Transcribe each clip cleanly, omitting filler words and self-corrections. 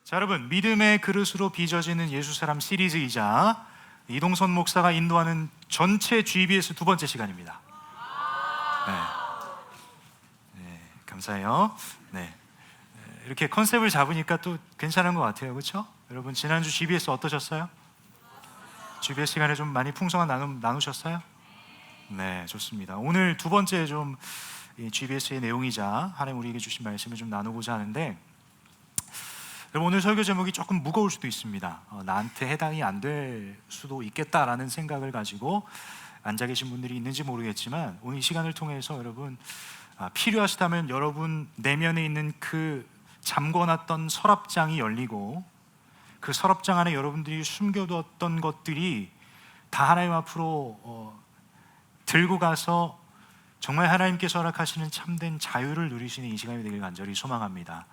자, 여러분, 믿음의 그릇으로 빚어지는 예수사람 시리즈이자 이동선 목사가 인도하는 전체 GBS 두 번째 시간입니다. 감사해요. 이렇게 컨셉을 잡으니까 또 괜찮은 것 같아요, 그렇죠? 여러분, 지난주 GBS 어떠셨어요? GBS 시간에 좀 많이 풍성한 나누셨어요? 네, 좋습니다. 오늘 두 번째 좀 GBS의 내용이자 하나님 우리에게 주신 말씀을 좀 나누고자 하는데, 여러분, 오늘 설교 제목이 조금 무거울 수도 있습니다. 나한테 해당이 안 될 수도 있겠다라는 생각을 가지고 앉아 계신 분들이 있는지 모르겠지만, 오늘 이 시간을 통해서 여러분, 필요하시다면 여러분 내면에 있는 그 잠궈놨던 서랍장이 열리고, 그 서랍장 안에 여러분들이 숨겨두었던 것들이 다 하나님 앞으로 들고 가서 정말 하나님께서 허락하시는 참된 자유를 누리시는 이 시간이 되길 간절히 소망합니다.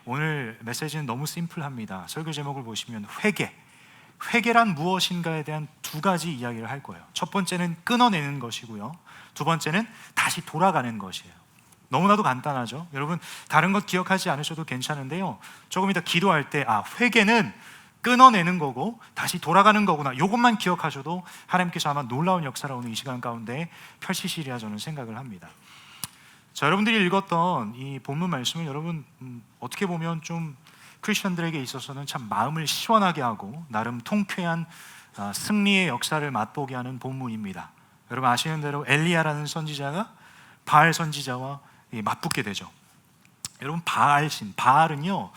오늘 메시지는 너무 심플합니다. 설교 제목을 보시면 회개란 무엇인가에 대한 두 가지 이야기를 할 거예요. 첫 번째는 끊어내는 것이고요, 두 번째는 다시 돌아가는 것이에요. 너무나도 간단하죠. 여러분, 다른 것 기억하지 않으셔도 괜찮은데요, 조금 이따 기도할 때 회개는 끊어내는 거고 다시 돌아가는 거구나, 이것만 기억하셔도 하나님께서 아마 놀라운 역사를 오늘 이 시간 가운데 펼치시리라 저는 생각을 합니다. 자, 여러분들이 읽었던 이 본문 말씀은 여러분 어떻게 보면 좀 크리스천들에게 있어서는 참 마음을 시원하게 하고 나름 통쾌한 승리의 역사를 맛보게 하는 본문입니다. 여러분 아시는 대로 엘리야라는 선지자가 바알 선지자와 맞붙게 되죠. 여러분, 바알은요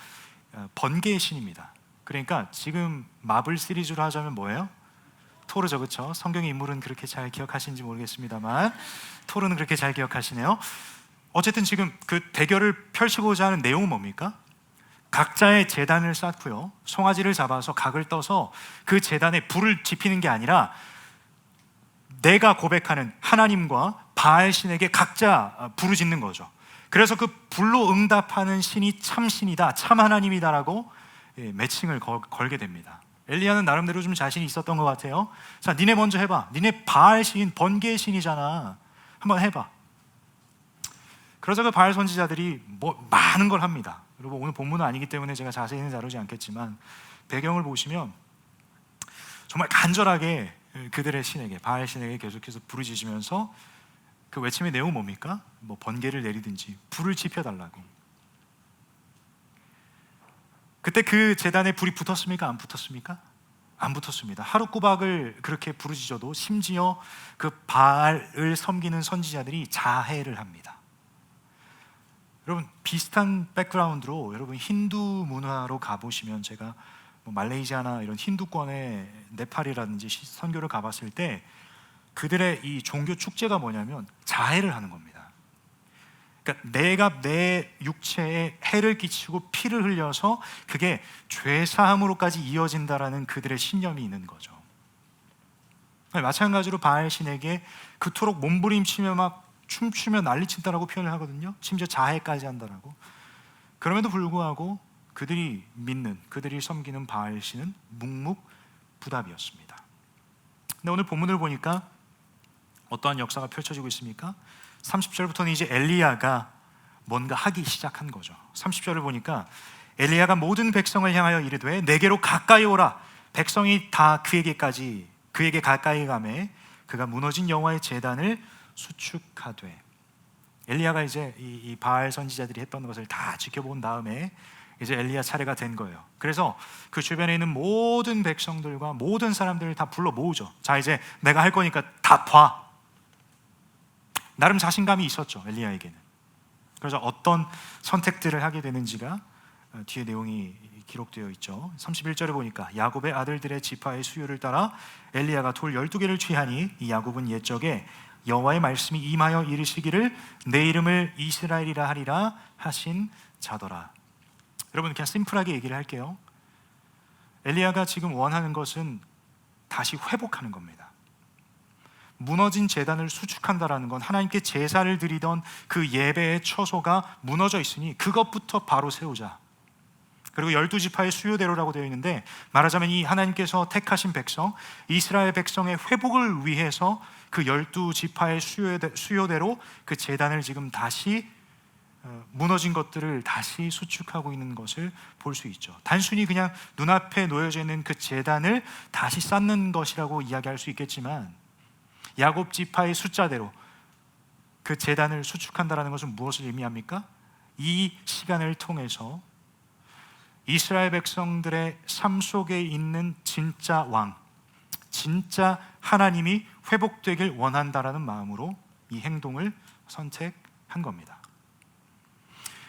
번개의 신입니다. 그러니까 지금 마블 시리즈로 하자면 뭐예요? 토르죠, 그렇죠? 성경의 인물은 그렇게 잘 기억하시는지 모르겠습니다만 토르는 그렇게 잘 기억하시네요. 어쨌든 지금 그 대결을 펼치고자 하는 내용은 뭡니까? 각자의 제단을 쌓고요, 송아지를 잡아서 각을 떠서 그 제단에 불을 지피는 게 아니라 내가 고백하는 하나님과 바알 신에게 각자 부르짖는 거죠. 그래서 그 불로 응답하는 신이 참 신이다, 참 하나님이다라고 매칭을 걸게 됩니다. 엘리야는 나름대로 좀 자신이 있었던 것 같아요. 자, 니네 먼저 해봐. 니네 바알 신, 번개의 신이잖아. 한번 해봐. 그러자 그 바알 선지자들이 많은 걸 합니다. 여러분, 오늘 본문은 아니기 때문에 제가 자세히는 다루지 않겠지만 배경을 보시면 정말 간절하게 그들의 신에게, 바알 신에게 계속해서 부르짖으면서 그 외침의 내용은 뭡니까? 번개를 내리든지 불을 지펴달라고. 그때 그 제단에 불이 붙었습니까? 안 붙었습니까? 안 붙었습니다. 하루 꼬박을 그렇게 부르짖어도 심지어 그 바알을 섬기는 선지자들이 자해를 합니다. 여러분, 비슷한 백그라운드로 여러분 힌두 문화로 가보시면, 제가 말레이시아나 이런 힌두권의 네팔이라든지 선교를 가봤을 때 그들의 이 종교 축제가 뭐냐면 자해를 하는 겁니다. 그러니까 내가 내 육체에 해를 끼치고 피를 흘려서 그게 죄사함으로까지 이어진다라는 그들의 신념이 있는 거죠. 마찬가지로 바알 신에게 그토록 몸부림치며 막 춤추며 난리친다라고 표현을 하거든요. 심지어 자해까지 한다라고. 그럼에도 불구하고 그들이 믿는, 그들이 섬기는 바알 신은 묵묵부답이었습니다. 근데 오늘 본문을 보니까 어떠한 역사가 펼쳐지고 있습니까? 30절부터는 이제 엘리야가 뭔가 하기 시작한 거죠. 30절을 보니까 엘리야가 모든 백성을 향하여 이르되 내게로 가까이 오라. 백성이 다 그에게 가까이 가매 그가 무너진 여호와의 제단을 수축하되. 엘리야가 이제 이 바알 선지자들이 했던 것을 다 지켜본 다음에 이제 엘리야 차례가 된 거예요. 그래서 그 주변에 있는 모든 백성들과 모든 사람들을 다 불러 모으죠. 자, 이제 내가 할 거니까 다 봐. 나름 자신감이 있었죠, 엘리야에게는. 그래서 어떤 선택들을 하게 되는지가 뒤에 내용이 기록되어 있죠. 31절에 보니까 야곱의 아들들의 지파의 수요를 따라 엘리야가 돌 12개를 취하니 이 야곱은 옛적에 여호와의 말씀이 임하여 이르시기를 내 이름을 이스라엘이라 하리라 하신 자더라. 여러분, 그냥 심플하게 얘기를 할게요. 엘리야가 지금 원하는 것은 다시 회복하는 겁니다. 무너진 제단을 수축한다라는 건 하나님께 제사를 드리던 그 예배의 처소가 무너져 있으니 그것부터 바로 세우자. 그리고 12지파의 수요대로라고 되어 있는데, 말하자면 이 하나님께서 택하신 백성, 이스라엘 백성의 회복을 위해서 그 12지파의 수요대로 그 제단을 지금 다시 무너진 것들을 다시 수축하고 있는 것을 볼 수 있죠. 단순히 그냥 눈앞에 놓여져 있는 그 제단을 다시 쌓는 것이라고 이야기할 수 있겠지만, 야곱 지파의 숫자대로 그 제단을 수축한다는 것은 무엇을 의미합니까? 이 시간을 통해서 이스라엘 백성들의 삶 속에 있는 진짜 왕, 진짜 하나님이 회복되길 원한다라는 마음으로 이 행동을 선택한 겁니다.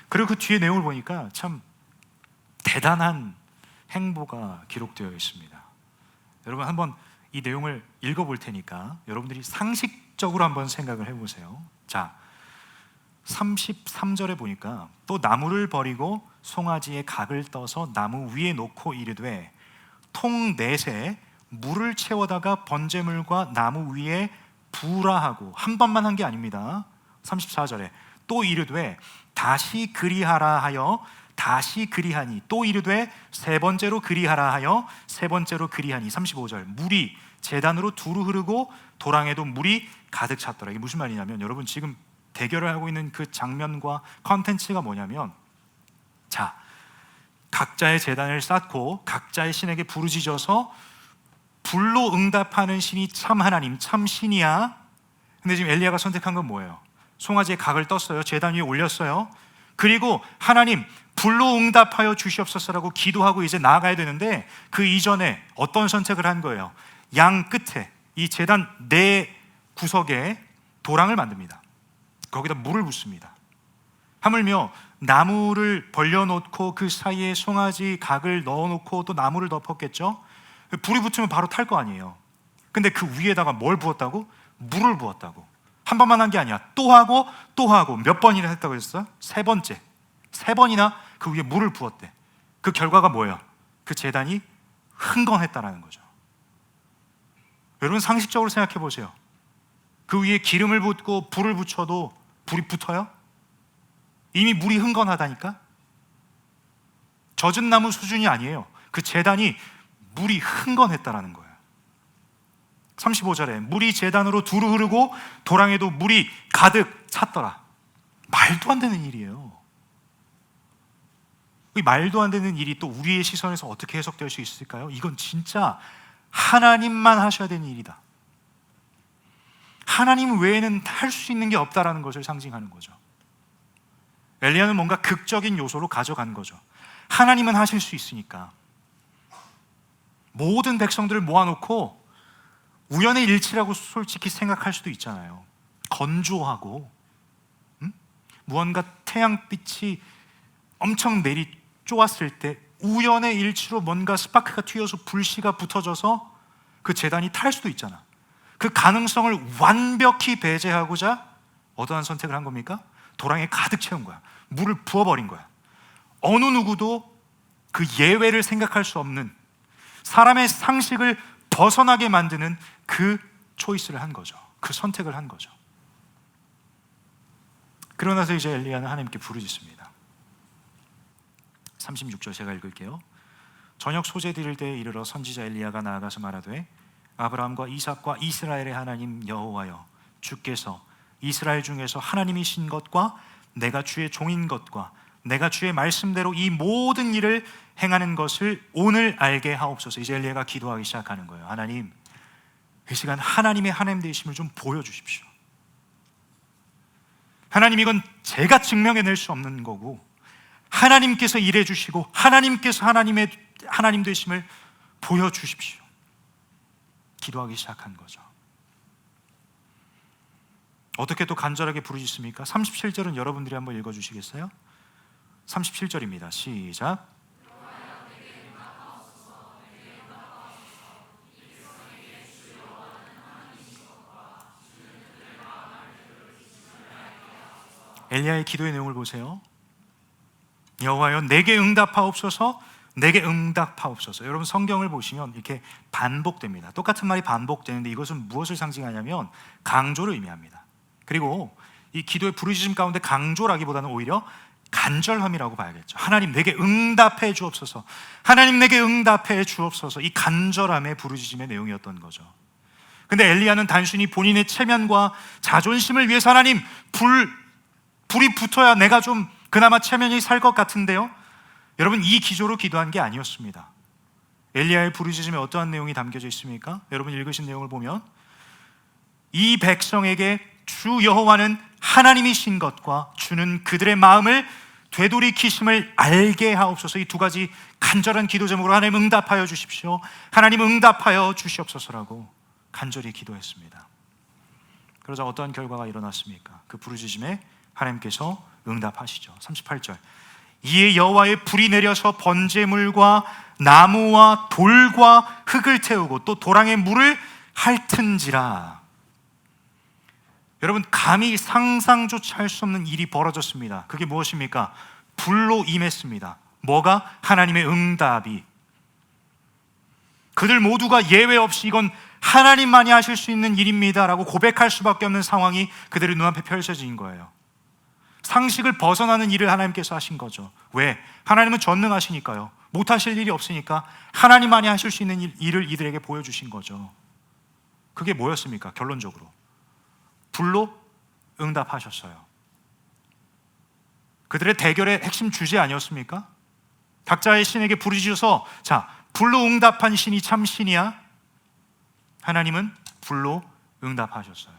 그리고 그 뒤에 내용을 보니까 참 대단한 행보가 기록되어 있습니다. 여러분 한번 이 내용을 읽어볼 테니까 여러분들이 상식적으로 한번 생각을 해보세요. 자, 33절에 보니까 또 나무를 버리고 송아지의 각을 떠서 나무 위에 놓고 이르되 통 넷에 물을 채워다가 번제물과 나무 위에 부으라 하고, 한 번만 한 게 아닙니다. 34절에 또 이르되 다시 그리하라 하여 다시 그리하니, 또 이르되 세 번째로 그리하라 하여 세 번째로 그리하니. 35절 물이 제단으로 두루 흐르고 도랑에도 물이 가득 찼더라. 이게 무슨 말이냐면, 여러분 지금 대결을 하고 있는 그 장면과 컨텐츠가 뭐냐면, 자, 각자의 제단을 쌓고 각자의 신에게 부르짖어서 불로 응답하는 신이 참 하나님, 참 신이야. 근데 지금 엘리야가 선택한 건 뭐예요? 송아지의 각을 떴어요. 제단 위에 올렸어요. 그리고 하나님 불로 응답하여 주시옵소서라고 기도하고 이제 나아가야 되는데, 그 이전에 어떤 선택을 한 거예요? 양 끝에 이 제단 네 구석에 도랑을 만듭니다. 거기다 물을 붓습니다. 하물며 나무를 벌려놓고 그 사이에 송아지 각을 넣어놓고 또 나무를 덮었겠죠. 불이 붙으면 바로 탈 거 아니에요. 근데 그 위에다가 뭘 부었다고? 물을 부었다고. 한 번만 한 게 아니야. 또 하고 또 하고. 몇 번이나 했다고 했어요? 세 번째. 세 번이나 그 위에 물을 부었대. 그 결과가 뭐예요? 그 제단이 흥건했다라는 거죠. 여러분 상식적으로 생각해 보세요. 그 위에 기름을 붓고 불을 붙여도 불이 붙어요? 이미 물이 흥건하다니까? 젖은 나무 수준이 아니에요. 그 제단이 물이 흥건했다라는 거예요. 35절에 물이 제단으로 두루 흐르고 도랑에도 물이 가득 찼더라. 말도 안 되는 일이에요. 이 말도 안 되는 일이 또 우리의 시선에서 어떻게 해석될 수 있을까요? 이건 진짜 하나님만 하셔야 되는 일이다. 하나님 외에는 할 수 있는 게 없다라는 것을 상징하는 거죠. 엘리야는 뭔가 극적인 요소로 가져간 거죠. 하나님은 하실 수 있으니까. 모든 백성들을 모아놓고 우연의 일치라고 솔직히 생각할 수도 있잖아요. 건조하고 무언가 태양빛이 엄청 내리쬐었을 때 우연의 일치로 뭔가 스파크가 튀어서 불씨가 붙어져서 그 제단이 탈 수도 있잖아. 그 가능성을 완벽히 배제하고자 어떠한 선택을 한 겁니까? 도랑에 가득 채운 거야. 물을 부어버린 거야. 어느 누구도 그 예외를 생각할 수 없는, 사람의 상식을 벗어나게 만드는 그 초이스를 한 거죠. 그 선택을 한 거죠. 그러고 나서 이제 엘리야는 하나님께 부르짖습니다. 36절 제가 읽을게요. 저녁 소재 드릴 때에 이르러 선지자 엘리야가 나아가서 말하되 아브라함과 이삭과 이스라엘의 하나님 여호와여, 주께서 이스라엘 중에서 하나님이신 것과 내가 주의 종인 것과 내가 주의 말씀대로 이 모든 일을 행하는 것을 오늘 알게 하옵소서. 이제 엘리야가 기도하기 시작하는 거예요. 하나님, 이 시간 하나님의 하나님 되심을 좀 보여주십시오. 하나님, 이건 제가 증명해낼 수 없는 거고 하나님께서 일해 주시고 하나님께서 하나님의 하나님 되심을 보여주십시오. 기도하기 시작한 거죠. 어떻게 또 간절하게 부르짖습니까? 37절은 여러분들이 한번 읽어주시겠어요? 37절입니다. 시작. 엘리야의 기도의 내용을 보세요. 여호와여, 내게 응답하옵소서, 내게 응답하옵소서. 여러분 성경을 보시면 이렇게 반복됩니다. 똑같은 말이 반복되는데 이것은 무엇을 상징하냐면 강조를 의미합니다. 그리고 이 기도의 부르짖음 가운데 강조라기보다는 오히려 간절함이라고 봐야겠죠. 하나님 내게 응답해 주옵소서, 하나님 내게 응답해 주옵소서. 이 간절함의 부르짖음의 내용이었던 거죠. 근데 엘리야는 단순히 본인의 체면과 자존심을 위해서 하나님 불이 붙어야 내가 좀 그나마 체면이 살 것 같은데요. 여러분, 이 기조로 기도한 게 아니었습니다. 엘리야의 부르짖음에 어떠한 내용이 담겨져 있습니까? 여러분 읽으신 내용을 보면 이 백성에게 주 여호와는 하나님이신 것과 주는 그들의 마음을 되돌이키심을 알게 하옵소서. 이 두 가지 간절한 기도 제목으로 하나님 응답하여 주십시오, 하나님 응답하여 주시옵소서라고 간절히 기도했습니다. 그러자 어떠한 결과가 일어났습니까? 그 부르짖음에 하나님께서 응답하시죠. 38절, 이에 여호와의 불이 내려서 번제물과 나무와 돌과 흙을 태우고 또 도랑의 물을 핥은지라. 여러분, 감히 상상조차 할 수 없는 일이 벌어졌습니다. 그게 무엇입니까? 불로 임했습니다. 뭐가? 하나님의 응답이. 그들 모두가 예외 없이 이건 하나님만이 하실 수 있는 일입니다 라고 고백할 수밖에 없는 상황이 그들의 눈앞에 펼쳐진 거예요. 상식을 벗어나는 일을 하나님께서 하신 거죠. 왜? 하나님은 전능하시니까요. 못하실 일이 없으니까 하나님만이 하실 수 있는 일을 이들에게 보여주신 거죠. 그게 뭐였습니까? 결론적으로 불로 응답하셨어요. 그들의 대결의 핵심 주제 아니었습니까? 각자의 신에게 부르짖어서, 자, 불로 응답한 신이 참 신이야? 하나님은 불로 응답하셨어요.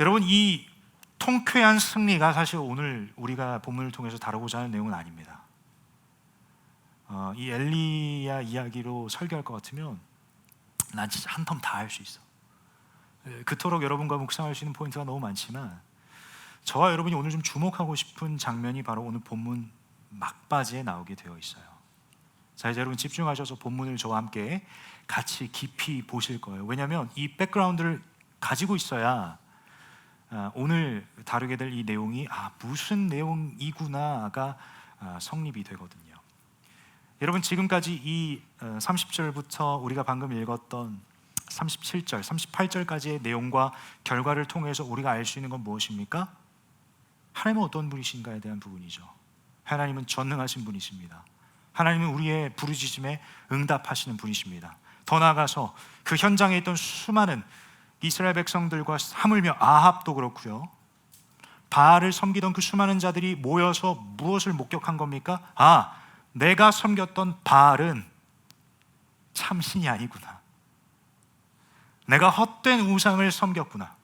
여러분, 이 통쾌한 승리가 사실 오늘 우리가 본문을 통해서 다루고자 하는 내용은 아닙니다. 이 엘리야 이야기로 설교할 것 같으면 난 진짜 한 텀 다 할 수 있어. 그토록 여러분과 묵상할 수 있는 포인트가 너무 많지만 저와 여러분이 오늘 좀 주목하고 싶은 장면이 바로 오늘 본문 막바지에 나오게 되어 있어요. 자, 이제 여러분 집중하셔서 본문을 저와 함께 같이 깊이 보실 거예요. 왜냐하면 이 백그라운드를 가지고 있어야 오늘 다루게 될 이 내용이 무슨 내용이구나가 성립이 되거든요. 여러분, 지금까지 이 30절부터 우리가 방금 읽었던 37절, 38절까지의 내용과 결과를 통해서 우리가 알 수 있는 건 무엇입니까? 하나님은 어떤 분이신가에 대한 부분이죠. 하나님은 전능하신 분이십니다. 하나님은 우리의 부르짖음에 응답하시는 분이십니다. 더 나아가서 그 현장에 있던 수많은 이스라엘 백성들과 하물며 아합도 그렇고요, 바알을 섬기던 그 수많은 자들이 모여서 무엇을 목격한 겁니까? 내가 섬겼던 바알은 참 신이 아니구나, 내가 헛된 우상을 섬겼구나,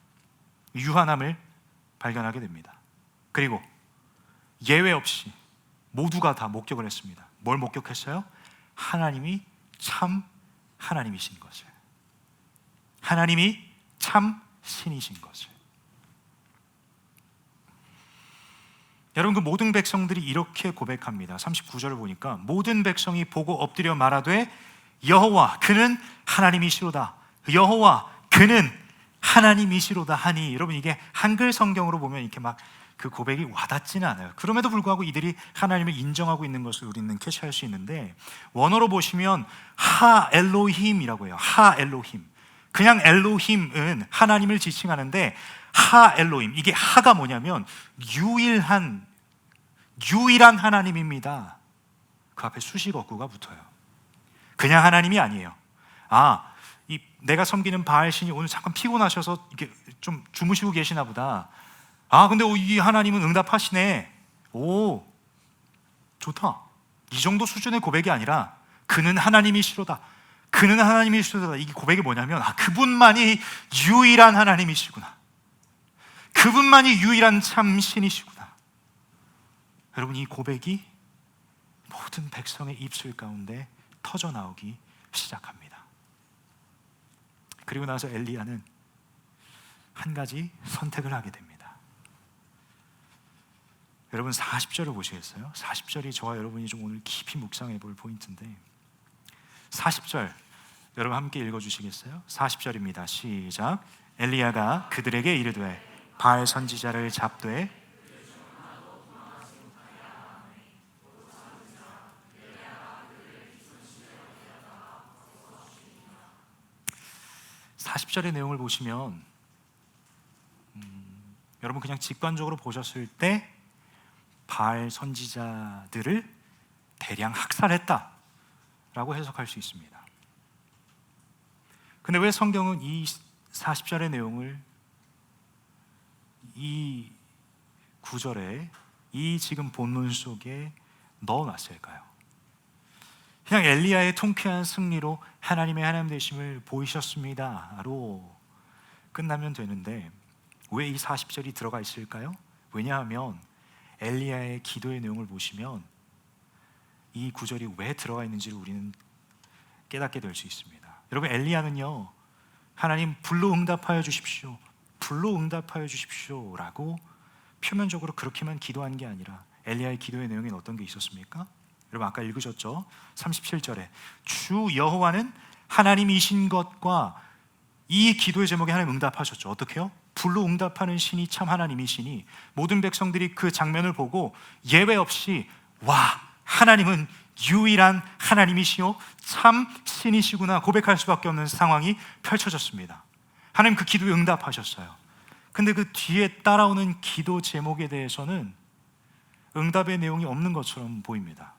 유한함을 발견하게 됩니다. 그리고 예외 없이 모두가 다 목격을 했습니다. 뭘 목격했어요? 하나님이 참 하나님이신 것을, 하나님이 참 신이신 것을. 여러분, 그 모든 백성들이 이렇게 고백합니다. 39절을 보니까 모든 백성이 보고 엎드려 말하되 여호와 그는 하나님이시로다, 여호와 그는 하나님이시로다 하니. 여러분, 이게 한글 성경으로 보면 이렇게 막 그 고백이 와닿지는 않아요. 그럼에도 불구하고 이들이 하나님을 인정하고 있는 것을 우리는 캐치할 수 있는데, 원어로 보시면 하 엘로힘이라고 해요. 하 엘로힘. 그냥 엘로힘은 하나님을 지칭하는데, 하 엘로힘, 이게 하가 뭐냐면 유일한 하나님입니다. 그 앞에 수식 어구가 붙어요. 그냥 하나님이 아니에요. 내가 섬기는 바알 신이 오늘 잠깐 피곤하셔서 이게 좀 주무시고 계시나 보다. 근데 이 하나님은 응답하시네. 오, 좋다. 이 정도 수준의 고백이 아니라 그는 하나님이시로다, 그는 하나님이시로다. 이게 고백이 뭐냐면 그분만이 유일한 하나님이시구나, 그분만이 유일한 참 신이시구나. 여러분, 이 고백이 모든 백성의 입술 가운데 터져 나오기 시작합니다. 그리고 나서 엘리야는 한 가지 선택을 하게 됩니다. 여러분, 40절을 보시겠어요? 40절이 저와 여러분이 좀 오늘 깊이 묵상해 볼 포인트인데, 40절 여러분 함께 읽어주시겠어요? 40절입니다. 시작. 엘리야가 그들에게 이르되 바알 선지자를 잡되 (40절의) 내용을 보시면 여러분 그냥 직관적으로 보셨을 때 바알 선지자들을 대량 학살했다라고 해석할 수 있습니다. 근데 왜 성경은 이 40절의 내용을 이 구절에, 이 지금 본문 속에 넣어놨을까요? 그냥 엘리야의 통쾌한 승리로 하나님의 하나님 되심을 보이셨습니다로 끝나면 되는데 왜 이 40절이 들어가 있을까요? 왜냐하면 엘리야의 기도의 내용을 보시면 이 구절이 왜 들어가 있는지를 우리는 깨닫게 될 수 있습니다. 여러분, 엘리야는요, 하나님 불로 응답하여 주십시오, 불로 응답하여 주십시오 라고 표면적으로 그렇게만 기도한 게 아니라 엘리야의 기도의 내용엔 어떤 게 있었습니까? 여러분 아까 읽으셨죠? 37절에 주 여호와는 하나님이신 것과, 이 기도의 제목에 하나님 응답하셨죠. 어떻게요? 불로 응답하는 신이 참 하나님이시니 모든 백성들이 그 장면을 보고 예외 없이 와, 하나님은 유일한 하나님이시요 참 신이시구나 고백할 수밖에 없는 상황이 펼쳐졌습니다. 하나님 그 기도에 응답하셨어요. 근데 그 뒤에 따라오는 기도 제목에 대해서는 응답의 내용이 없는 것처럼 보입니다.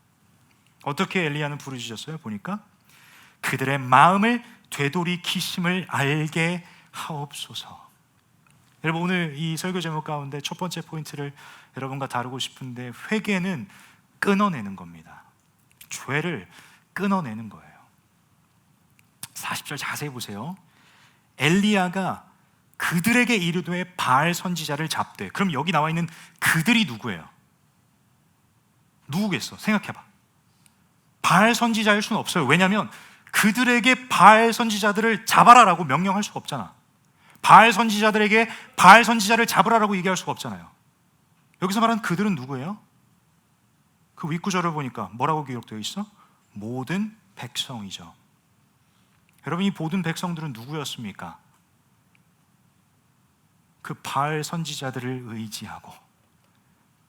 어떻게 엘리야는 부르짖었어요? 보니까 그들의 마음을 되돌이키심을 알게 하옵소서. 여러분, 오늘 이 설교 제목 가운데 첫 번째 포인트를 여러분과 다루고 싶은데, 회개는 끊어내는 겁니다. 죄를 끊어내는 거예요. 40절 자세히 보세요. 엘리야가 그들에게 이르되 바알 선지자를 잡되. 그럼 여기 나와 있는 그들이 누구예요? 누구겠어? 생각해봐. 바알 선지자일 수는 없어요. 왜냐하면 그들에게 바알 선지자들을 잡아라라고 명령할 수가 없잖아. 바알 선지자들에게 바알 선지자를 잡으라라고 얘기할 수가 없잖아요. 여기서 말하는 그들은 누구예요? 그 윗구절을 보니까 뭐라고 기록되어 있어? 모든 백성이죠. 여러분, 이 모든 백성들은 누구였습니까? 그 바알 선지자들을 의지하고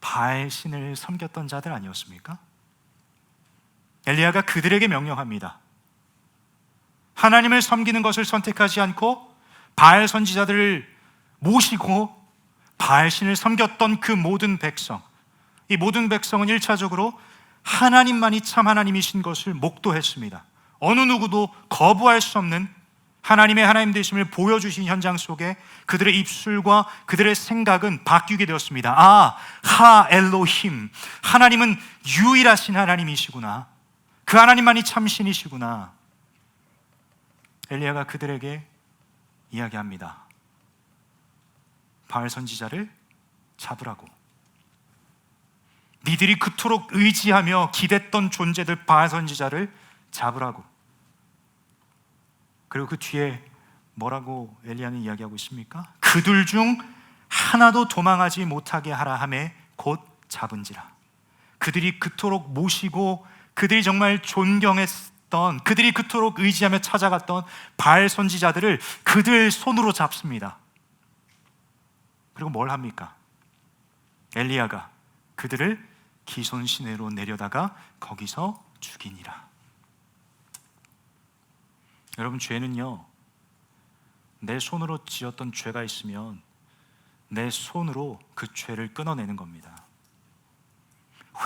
바알 신을 섬겼던 자들 아니었습니까? 엘리야가 그들에게 명령합니다. 하나님을 섬기는 것을 선택하지 않고 바알 선지자들을 모시고 바알 신을 섬겼던 그 모든 백성, 이 모든 백성은 1차적으로 하나님만이 참 하나님이신 것을 목도했습니다. 어느 누구도 거부할 수 없는 하나님의 하나님 되심을 보여주신 현장 속에 그들의 입술과 그들의 생각은 바뀌게 되었습니다. 아, 하 엘로힘, 하나님은 유일하신 하나님이시구나, 그 하나님만이 참 신이시구나. 엘리야가 그들에게 이야기합니다. 바알 선지자를 잡으라고. 니들이 그토록 의지하며 기댔던 존재들 바알 선지자를 잡으라고. 그리고 그 뒤에 뭐라고 엘리야는 이야기하고 있습니까? 그들 중 하나도 도망하지 못하게 하라 하매 곧 잡은지라. 그들이 그토록 모시고 그들이 정말 존경했던, 그들이 그토록 의지하며 찾아갔던 바알 선지자들을 그들 손으로 잡습니다. 그리고 뭘 합니까? 엘리야가 그들을 기손 시내로 내려다가 거기서 죽이니라. 여러분, 죄는요, 내 손으로 지었던 죄가 있으면 내 손으로 그 죄를 끊어내는 겁니다.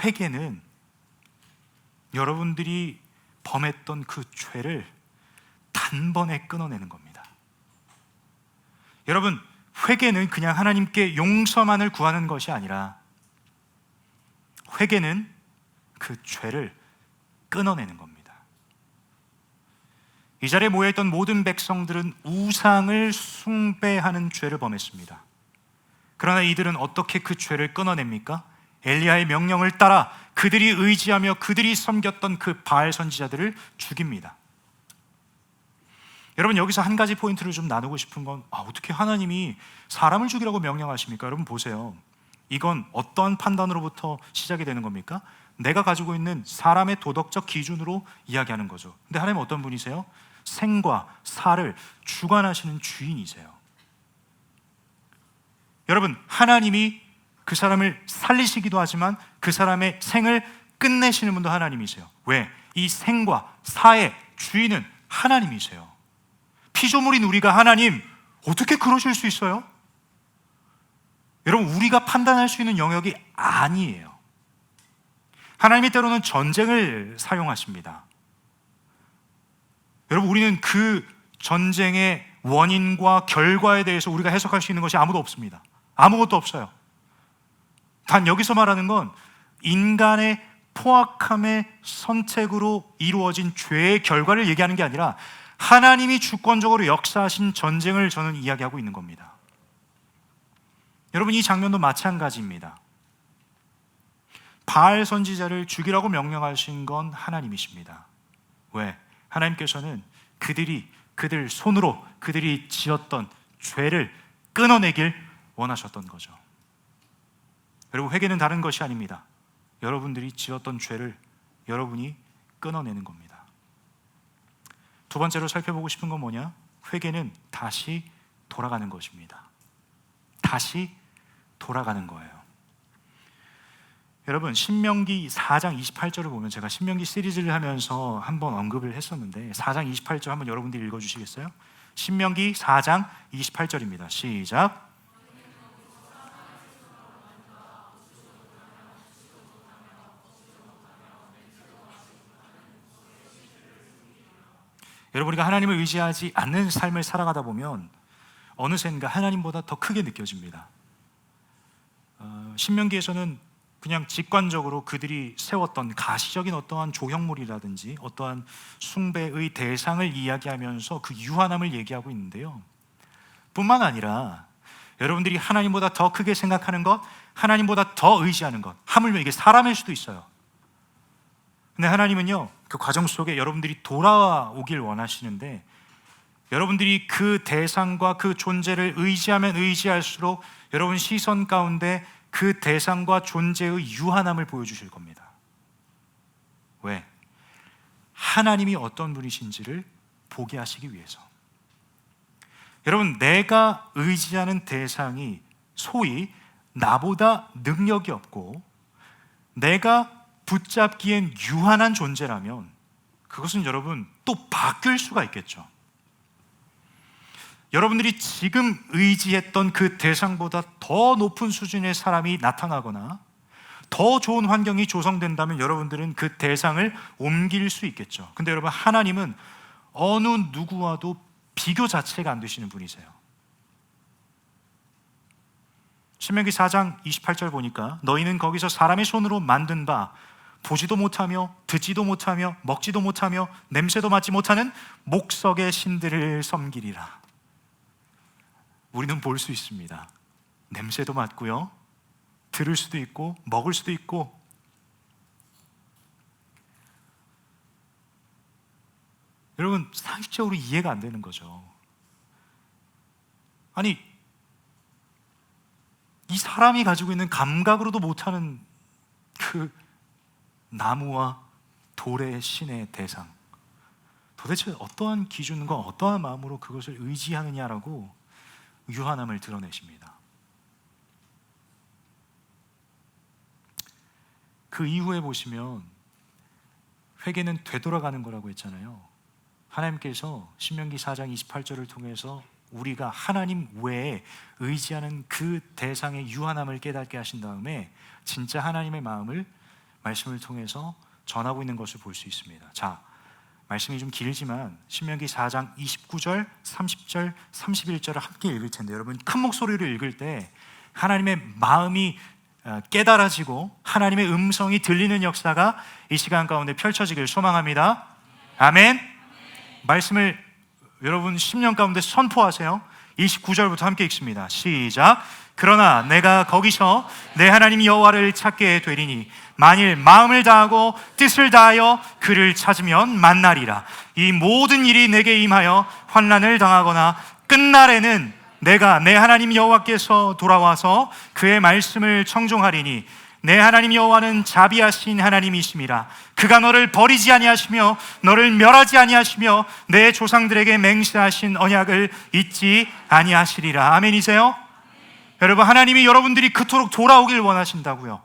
회개는 여러분들이 범했던 그 죄를 단번에 끊어내는 겁니다. 여러분, 회개는 그냥 하나님께 용서만을 구하는 것이 아니라 회개는 그 죄를 끊어내는 겁니다. 이 자리에 모여있던 모든 백성들은 우상을 숭배하는 죄를 범했습니다. 그러나 이들은 어떻게 그 죄를 끊어냅니까? 엘리야의 명령을 따라 그들이 의지하며 그들이 섬겼던 그 바알 선지자들을 죽입니다. 여러분, 여기서 한 가지 포인트를 좀 나누고 싶은 건, 어떻게 하나님이 사람을 죽이라고 명령하십니까? 여러분 보세요. 이건 어떤 판단으로부터 시작이 되는 겁니까? 내가 가지고 있는 사람의 도덕적 기준으로 이야기하는 거죠. 근데 하나님은 어떤 분이세요? 생과 사를 주관하시는 주인이세요. 여러분, 하나님이 그 사람을 살리시기도 하지만 그 사람의 생을 끝내시는 분도 하나님이세요. 왜? 이 생과 사의 주인은 하나님이세요. 피조물인 우리가 하나님, 어떻게 그러실 수 있어요? 여러분, 우리가 판단할 수 있는 영역이 아니에요. 하나님이 때로는 전쟁을 사용하십니다. 여러분, 우리는 그 전쟁의 원인과 결과에 대해서 우리가 해석할 수 있는 것이 아무도 없습니다. 아무것도 없어요. 단 여기서 말하는 건 인간의 포악함의 선택으로 이루어진 죄의 결과를 얘기하는 게 아니라 하나님이 주권적으로 역사하신 전쟁을 저는 이야기하고 있는 겁니다. 여러분, 이 장면도 마찬가지입니다. 바알 선지자를 죽이라고 명령하신 건 하나님이십니다. 왜? 하나님께서는 그들 손으로 그들이 지었던 죄를 끊어내길 원하셨던 거죠. 여러분, 회개는 다른 것이 아닙니다. 여러분들이 지었던 죄를 여러분이 끊어내는 겁니다. 두 번째로 살펴보고 싶은 건 뭐냐? 회개는 다시 돌아가는 것입니다. 다시 돌아가는 거예요. 여러분, 신명기 4장 28절을 보면, 제가 신명기 시리즈를 하면서 한번 언급을 했었는데 4장 28절 한번 여러분들이 읽어주시겠어요? 신명기 4장 28절입니다. 시작. 여러분, 우리가 하나님을 의지하지 않는 삶을 살아가다 보면 어느샌가 하나님보다 더 크게 느껴집니다. 신명기에서는 그냥 직관적으로 그들이 세웠던 가시적인 어떠한 조형물이라든지 어떠한 숭배의 대상을 이야기하면서 그 유한함을 얘기하고 있는데요, 뿐만 아니라 여러분들이 하나님보다 더 크게 생각하는 것, 하나님보다 더 의지하는 것, 하물며 이게 사람일 수도 있어요. 근데 하나님은요, 그 과정 속에 여러분들이 돌아오길 원하시는데, 여러분들이 그 대상과 그 존재를 의지하면 의지할수록 여러분 시선 가운데 그 대상과 존재의 유한함을 보여주실 겁니다. 왜? 하나님이 어떤 분이신지를 보게 하시기 위해서. 여러분, 내가 의지하는 대상이 소위 나보다 능력이 없고 내가 붙잡기엔 유한한 존재라면 그것은 여러분 또 바뀔 수가 있겠죠. 여러분들이 지금 의지했던 그 대상보다 더 높은 수준의 사람이 나타나거나 더 좋은 환경이 조성된다면 여러분들은 그 대상을 옮길 수 있겠죠. 근데 여러분, 하나님은 어느 누구와도 비교 자체가 안 되시는 분이세요. 신명기 4장 28절 보니까 너희는 거기서 사람의 손으로 만든 바 보지도 못하며 듣지도 못하며 먹지도 못하며 냄새도 맡지 못하는 목석의 신들을 섬기리라. 우리는 볼 수 있습니다. 냄새도 맡고요, 들을 수도 있고 먹을 수도 있고. 여러분, 상식적으로 이해가 안 되는 거죠. 아니, 이 사람이 가지고 있는 감각으로도 못하는 그 나무와 돌의 신의 대상, 도대체 어떠한 기준과 어떠한 마음으로 그것을 의지하느냐라고 유한함을 드러내십니다. 그 이후에 보시면 회개는 되돌아가는 거라고 했잖아요. 하나님께서 신명기 4장 28절을 통해서 우리가 하나님 외에 의지하는 그 대상의 유한함을 깨닫게 하신 다음에 진짜 하나님의 마음을 말씀을 통해서 전하고 있는 것을 볼 수 있습니다. 자, 말씀이 좀 길지만 신명기 4장 29절, 30절, 31절을 함께 읽을 텐데, 여러분 큰 목소리로 읽을 때 하나님의 마음이 깨달아지고 하나님의 음성이 들리는 역사가 이 시간 가운데 펼쳐지길 소망합니다. 아멘. 말씀을 여러분 10년 가운데 선포하세요. 29절부터 함께 읽습니다. 시작. 그러나 내가 거기서 내 하나님 여호와를 찾게 되리니 만일 마음을 다하고 뜻을 다하여 그를 찾으면 만나리라. 이 모든 일이 내게 임하여 환난을 당하거나 끝날에는 내가 내 하나님 여호와께서 돌아와서 그의 말씀을 청종하리니 내 하나님 여호와는 자비하신 하나님이심이라. 그가 너를 버리지 아니하시며 너를 멸하지 아니하시며 내 조상들에게 맹세하신 언약을 잊지 아니하시리라. 아멘이세요? 여러분, 하나님이 여러분들이 그토록 돌아오길 원하신다고요.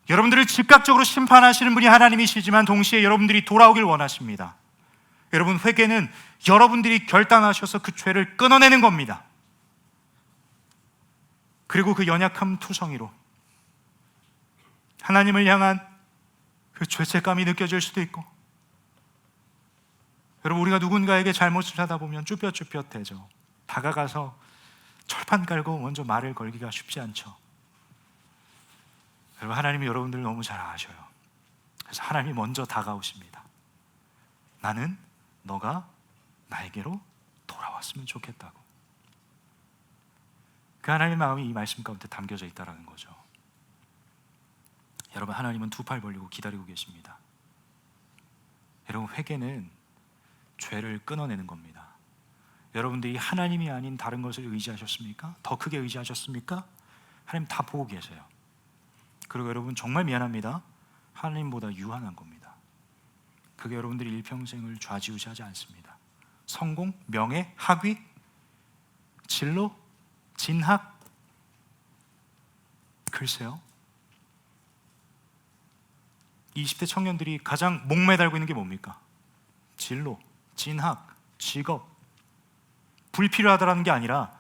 여러분들을 즉각적으로 심판하시는 분이 하나님이시지만 동시에 여러분들이 돌아오길 원하십니다. 여러분, 회개는 여러분들이 결단하셔서 그 죄를 끊어내는 겁니다. 그리고 그 연약함 투성이로 하나님을 향한 그 죄책감이 느껴질 수도 있고, 여러분, 우리가 누군가에게 잘못을 하다 보면 쭈뼛쭈뼛해져 다가가서 철판 깔고 먼저 말을 걸기가 쉽지 않죠. 여러분, 하나님이 여러분들을 너무 잘 아셔요. 그래서 하나님이 먼저 다가오십니다. 나는 너가 나에게로 돌아왔으면 좋겠다고. 그 하나님의 마음이 이 말씀 가운데 담겨져 있다는 거죠. 여러분, 하나님은 두 팔 벌리고 기다리고 계십니다. 여러분, 회개는 죄를 끊어내는 겁니다. 여러분들이 하나님이 아닌 다른 것을 의지하셨습니까? 더 크게 의지하셨습니까? 하나님 다 보고 계세요. 그리고 여러분, 정말 미안합니다. 하나님보다 유한한 겁니다. 그게 여러분들이 일평생을 좌지우지하지 않습니다. 성공, 명예, 학위, 진로, 진학, 글쎄요, 20대 청년들이 가장 목매달고 있는 게 뭡니까? 진로, 진학, 직업. 불필요하다라는 게 아니라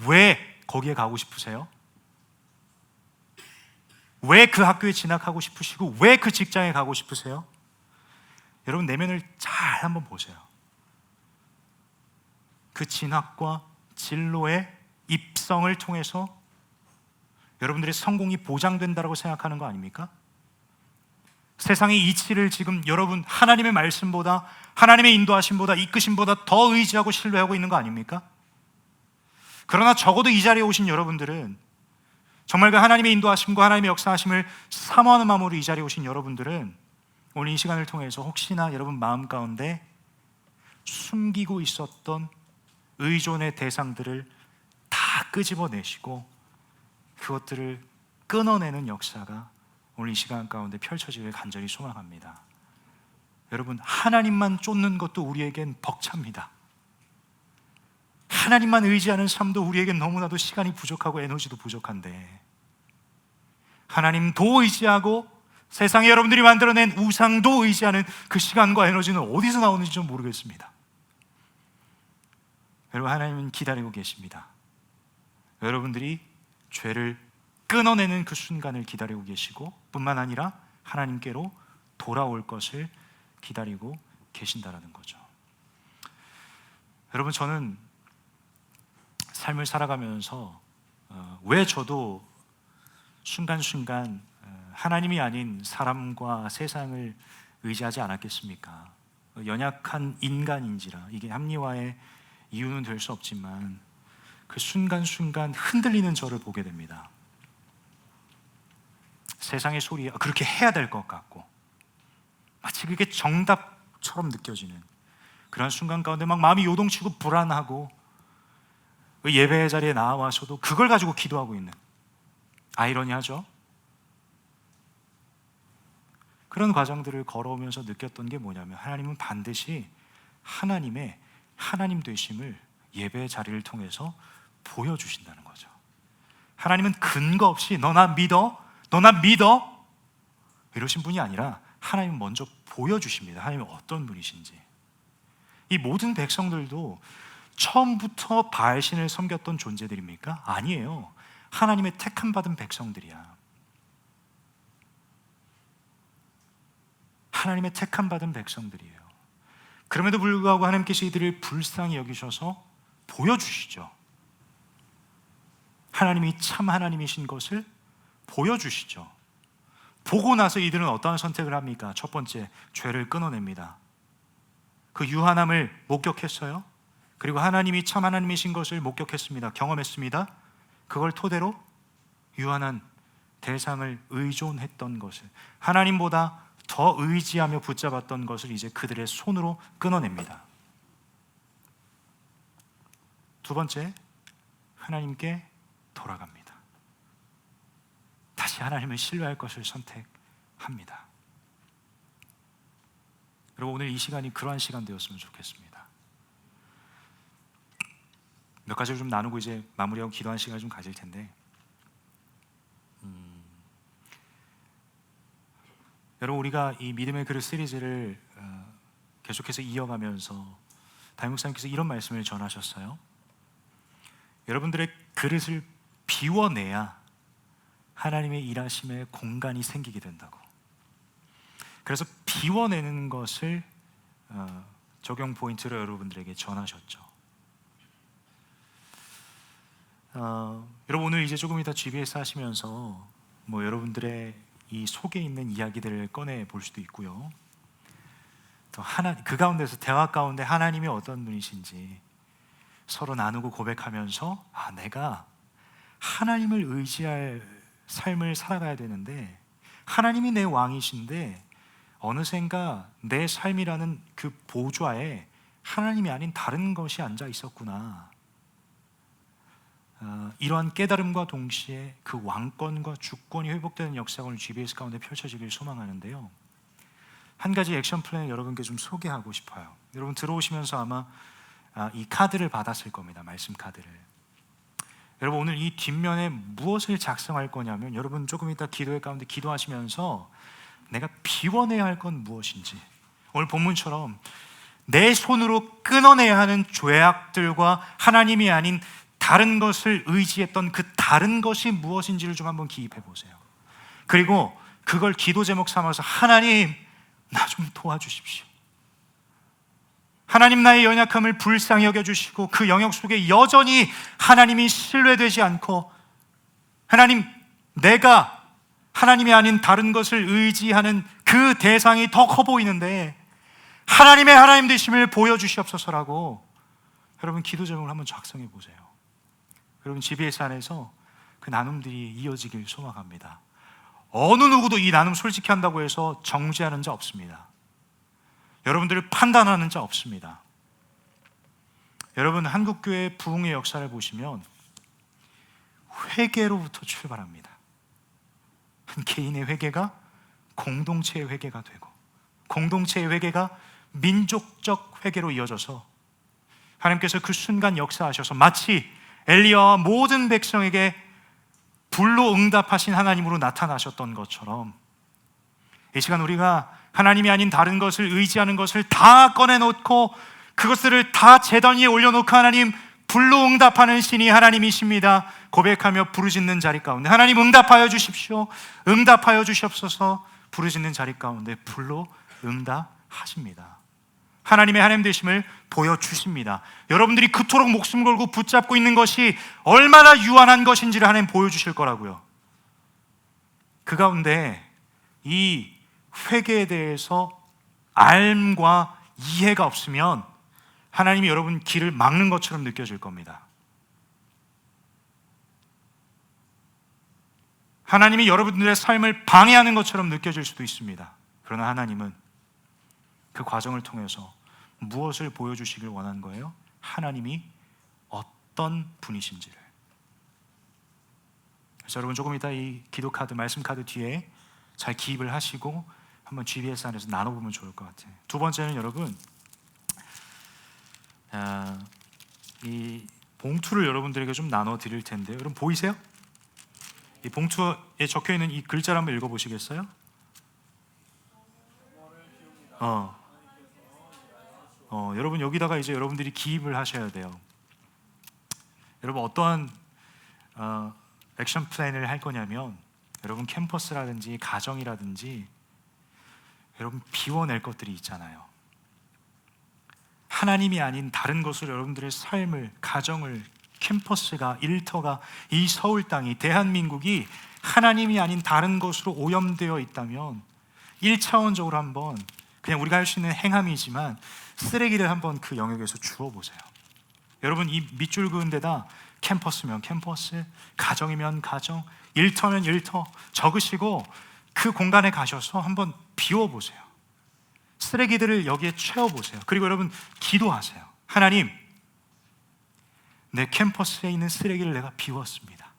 왜 거기에 가고 싶으세요? 왜 그 학교에 진학하고 싶으시고 왜 그 직장에 가고 싶으세요? 여러분, 내면을 잘 한번 보세요. 그 진학과 진로의 입성을 통해서 여러분들의 성공이 보장된다고 생각하는 거 아닙니까? 세상의 이치를 지금 여러분 하나님의 말씀보다, 하나님의 인도하심보다, 이끄심보다 더 의지하고 신뢰하고 있는 거 아닙니까? 그러나 적어도 이 자리에 오신 여러분들은, 정말 그 하나님의 인도하심과 하나님의 역사하심을 사모하는 마음으로 이 자리에 오신 여러분들은 오늘 이 시간을 통해서 혹시나 여러분 마음 가운데 숨기고 있었던 의존의 대상들을 다 끄집어내시고 그것들을 끊어내는 역사가 오늘 이 시간 가운데 펼쳐지길 간절히 소망합니다. 여러분, 하나님만 쫓는 것도 우리에겐 벅찹니다. 하나님만 의지하는 삶도 우리에겐 너무나도 시간이 부족하고 에너지도 부족한데, 하나님도 의지하고 세상에 여러분들이 만들어낸 우상도 의지하는 그 시간과 에너지는 어디서 나오는지 좀 모르겠습니다. 여러분, 하나님은 기다리고 계십니다. 여러분들이 죄를 끊어내는 그 순간을 기다리고 계시고, 뿐만 아니라 하나님께로 돌아올 것을 기다리고 계신다라는 거죠. 여러분, 저는 삶을 살아가면서 왜 저도 순간순간 하나님이 아닌 사람과 세상을 의지하지 않았겠습니까? 연약한 인간인지라 이게 합리화의 이유는 될 수 없지만 그 순간순간 흔들리는 저를 보게 됩니다. 세상의 소리에 그렇게 해야 될 것 같고 마치 그게 정답처럼 느껴지는 그런 순간 가운데 막 마음이 요동치고 불안하고 예배의 자리에 나와서도 그걸 가지고 기도하고 있는, 아이러니하죠? 그런 과정들을 걸어오면서 느꼈던 게 뭐냐면, 하나님은 반드시 하나님의 하나님 되심을 예배의 자리를 통해서 보여주신다는 거죠. 하나님은 근거 없이 너나 믿어 이러신 분이 아니라 하나님은 먼저 보여주십니다. 하나님은 어떤 분이신지. 이 모든 백성들도 처음부터 바알신을 섬겼던 존재들입니까? 아니에요. 하나님의 택함 받은 백성들이야. 하나님의 택함 받은 백성들이에요. 그럼에도 불구하고 하나님께서 이들을 불쌍히 여기셔서 보여주시죠. 하나님이 참 하나님이신 것을 보여주시죠. 보고 나서 이들은 어떠한 선택을 합니까? 첫 번째, 죄를 끊어냅니다. 그 유한함을 목격했어요. 그리고 하나님이 참 하나님이신 것을 목격했습니다. 경험했습니다. 그걸 토대로 유한한 대상을 의존했던 것을, 하나님보다 더 의지하며 붙잡았던 것을 이제 그들의 손으로 끊어냅니다. 두 번째, 하나님께 돌아갑니다. 다시 하나님을 신뢰할 것을 선택합니다. 여러분, 오늘 이 시간이 그러한 시간 되었으면 좋겠습니다. 몇 가지를 좀 나누고 이제 마무리하고 기도하는 시간을 좀 가질 텐데, 여러분, 우리가 이 믿음의 그릇 시리즈를 계속해서 이어가면서 담임 목사님께서 이런 말씀을 전하셨어요. 여러분들의 그릇을 비워내야 하나님의 일하심의 공간이 생기게 된다고. 그래서 비워내는 것을 적용 포인트로 여러분들에게 전하셨죠. 여러분 오늘 이제 조금 이따 GBS 하시면서 뭐 여러분들의 이 속에 있는 이야기들을 꺼내 볼 수도 있고요. 또 그 가운데서 대화 가운데 하나님이 어떤 분이신지 서로 나누고 고백하면서 내가 하나님을 의지할 삶을 살아가야 되는데 하나님이 내 왕이신데 어느샌가 내 삶이라는 그 보좌에 하나님이 아닌 다른 것이 앉아 있었구나. 이러한 깨달음과 동시에 그 왕권과 주권이 회복되는 역사가 오늘 GBS 가운데 펼쳐지길 소망하는데요. 한 가지 액션 플랜을 여러분께 좀 소개하고 싶어요. 여러분 들어오시면서 아마 이 카드를 받았을 겁니다. 말씀 카드를. 여러분 오늘 이 뒷면에 무엇을 작성할 거냐면 여러분 조금 이따 기도회 가운데 기도하시면서 내가 비워내야 할 건 무엇인지, 오늘 본문처럼 내 손으로 끊어내야 하는 죄악들과 하나님이 아닌 다른 것을 의지했던 그 다른 것이 무엇인지를 좀 한번 기입해 보세요. 그리고 그걸 기도 제목 삼아서 하나님 나 좀 도와주십시오. 하나님 나의 연약함을 불쌍히 여겨주시고 그 영역 속에 여전히 하나님이 신뢰되지 않고 하나님 내가 하나님이 아닌 다른 것을 의지하는 그 대상이 더 커 보이는데 하나님의 하나님 되심을 보여주시옵소서라고 여러분 기도 제목을 한번 작성해 보세요. 여러분 GBS 안에서 그 나눔들이 이어지길 소망합니다. 어느 누구도 이 나눔 솔직히 한다고 해서 정죄하는 자 없습니다. 여러분들을 판단하는 자 없습니다. 여러분 한국교회 부흥의 역사를 보시면 회개로부터 출발합니다. 한 개인의 회개가 공동체의 회개가 되고 공동체의 회개가 민족적 회개로 이어져서 하나님께서 그 순간 역사하셔서 마치 엘리야와 모든 백성에게 불로 응답하신 하나님으로 나타나셨던 것처럼 이 시간 우리가 하나님이 아닌 다른 것을 의지하는 것을 다 꺼내놓고 그것들을 다 제단 위에 올려놓고 하나님 불로 응답하는 신이 하나님이십니다 고백하며 부르짖는 자리 가운데 하나님 응답하여 주십시오, 응답하여 주시옵소서 부르짖는 자리 가운데 불로 응답하십니다. 하나님의 하나님 되심을 보여주십니다. 여러분들이 그토록 목숨 걸고 붙잡고 있는 것이 얼마나 유한한 것인지를 하나님 보여주실 거라고요. 그 가운데 이 회개에 대해서 알과 이해가 없으면 하나님이 여러분 길을 막는 것처럼 느껴질 겁니다. 하나님이 여러분들의 삶을 방해하는 것처럼 느껴질 수도 있습니다. 그러나 하나님은 그 과정을 통해서 무엇을 보여주시길 원하는 거예요? 하나님이 어떤 분이신지를. 그래서 여러분 조금 이따 이 기도 카드, 말씀 카드 뒤에 잘 기입을 하시고 한번 GBS 안에서 나눠보면 좋을 것 같아요. 두 번째는 여러분 이 봉투를 여러분들에게 좀 나눠 드릴 텐데요. 여러분 보이세요? 이 봉투에 적혀 있는 이 글자를 한번 읽어보시겠어요? 여러분 여기다가 이제 여러분들이 기입을 하셔야 돼요. 여러분 어떠한 액션 플랜을 할 거냐면 여러분 캠퍼스라든지 가정이라든지 여러분 비워낼 것들이 있잖아요. 하나님이 아닌 다른 것으로 여러분들의 삶을, 가정을, 캠퍼스가, 일터가, 이 서울 땅이, 대한민국이 하나님이 아닌 다른 것으로 오염되어 있다면 1차원적으로 한번 그냥 우리가 할 수 있는 행함이지만 쓰레기를 한번 그 영역에서 주워보세요. 여러분 이 밑줄 그은 데다 캠퍼스면 캠퍼스, 가정이면 가정, 일터면 일터 적으시고 그 공간에 가셔서 한번 비워보세요. 쓰레기들을 여기에 채워보세요. 그리고 여러분 기도하세요. 하나님, 내 캠퍼스에 있는 쓰레기를 내가 비웠습니다.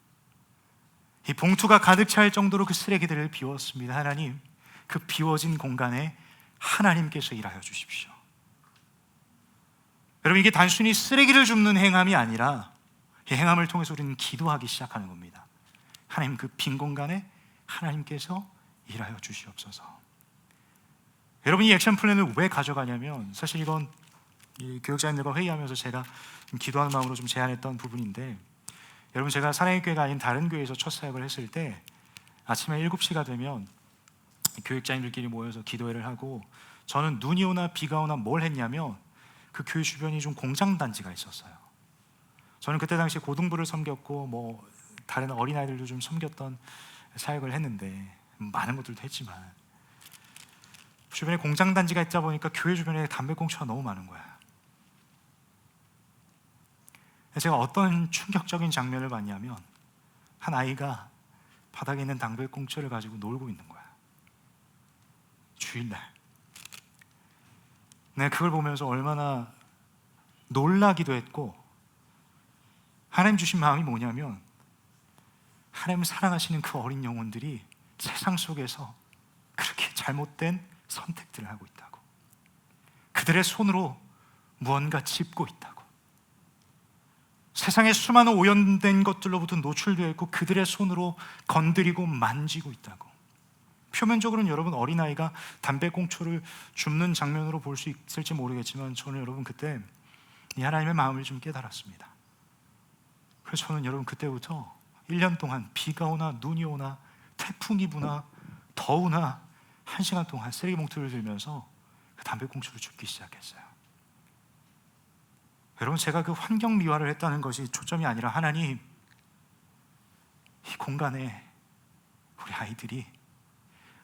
이 봉투가 가득 찰 정도로 그 쓰레기들을 비웠습니다. 하나님, 그 비워진 공간에 하나님께서 일하여 주십시오. 여러분 이게 단순히 쓰레기를 줍는 행함이 아니라 이 행함을 통해서 우리는 기도하기 시작하는 겁니다. 하나님 그 빈 공간에 하나님께서 일하여 주시옵소서. 여러분 이 액션 플랜을 왜 가져가냐면 사실 이건 이 교육자님들과 회의하면서 제가 기도하는 마음으로 좀 제안했던 부분인데 여러분 제가 사랑의 교회가 아닌 다른 교회에서 첫 사역을 했을 때 아침에 7시가 되면 교육자님들끼리 모여서 기도회를 하고 저는 눈이 오나 비가 오나 뭘 했냐면 그 교회 주변이 좀 공장 단지가 있었어요. 저는 그때 당시 고등부를 섬겼고 뭐 다른 어린아이들도 좀 섬겼던 사역을 했는데 많은 것들도 했지만 주변에 공장단지가 있다 보니까 교회 주변에 담배꽁초가 너무 많은 거야. 제가 어떤 충격적인 장면을 봤냐면 한 아이가 바닥에 있는 담배꽁초를 가지고 놀고 있는 거야. 주일날. 내가 그걸 보면서 얼마나 놀라기도 했고, 하나님 주신 마음이 뭐냐면 하나님을 사랑하시는 그 어린 영혼들이 세상 속에서 그렇게 잘못된 선택들을 하고 있다고, 그들의 손으로 무언가 짚고 있다고, 세상의 수많은 오염된 것들로부터 노출되어 있고 그들의 손으로 건드리고 만지고 있다고. 표면적으로는 여러분 어린아이가 담배꽁초를 줍는 장면으로 볼 수 있을지 모르겠지만 저는 여러분 그때 이 하나님의 마음을 좀 깨달았습니다. 그래서 저는 여러분 그때부터 1년 동안 비가 오나 눈이 오나 태풍이 부나 더우나 1시간 동안 쓰레기 봉투를 들면서 그 담배꽁초를 줍기 시작했어요. 여러분, 제가 그 환경 미화를 했다는 것이 초점이 아니라 하나님, 이 공간에 우리 아이들이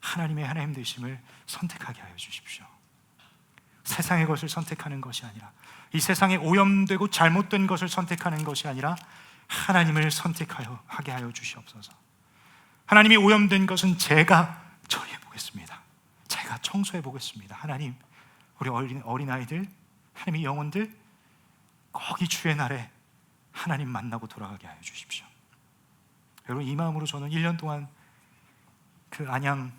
하나님의 하나님 되심을 선택하게 하여 주십시오. 세상의 것을 선택하는 것이 아니라, 이 세상에 오염되고 잘못된 것을 선택하는 것이 아니라 하나님을 선택하여 하게 하여 주시옵소서. 하나님이 오염된 것은 제가 처리해 보겠습니다. 제가 청소해 보겠습니다. 하나님, 우리 어린아이들, 하나님의 영혼들 꼭 이 주의 날에 하나님 만나고 돌아가게 하여 주십시오. 여러분, 이 마음으로 저는 1년 동안 그 안양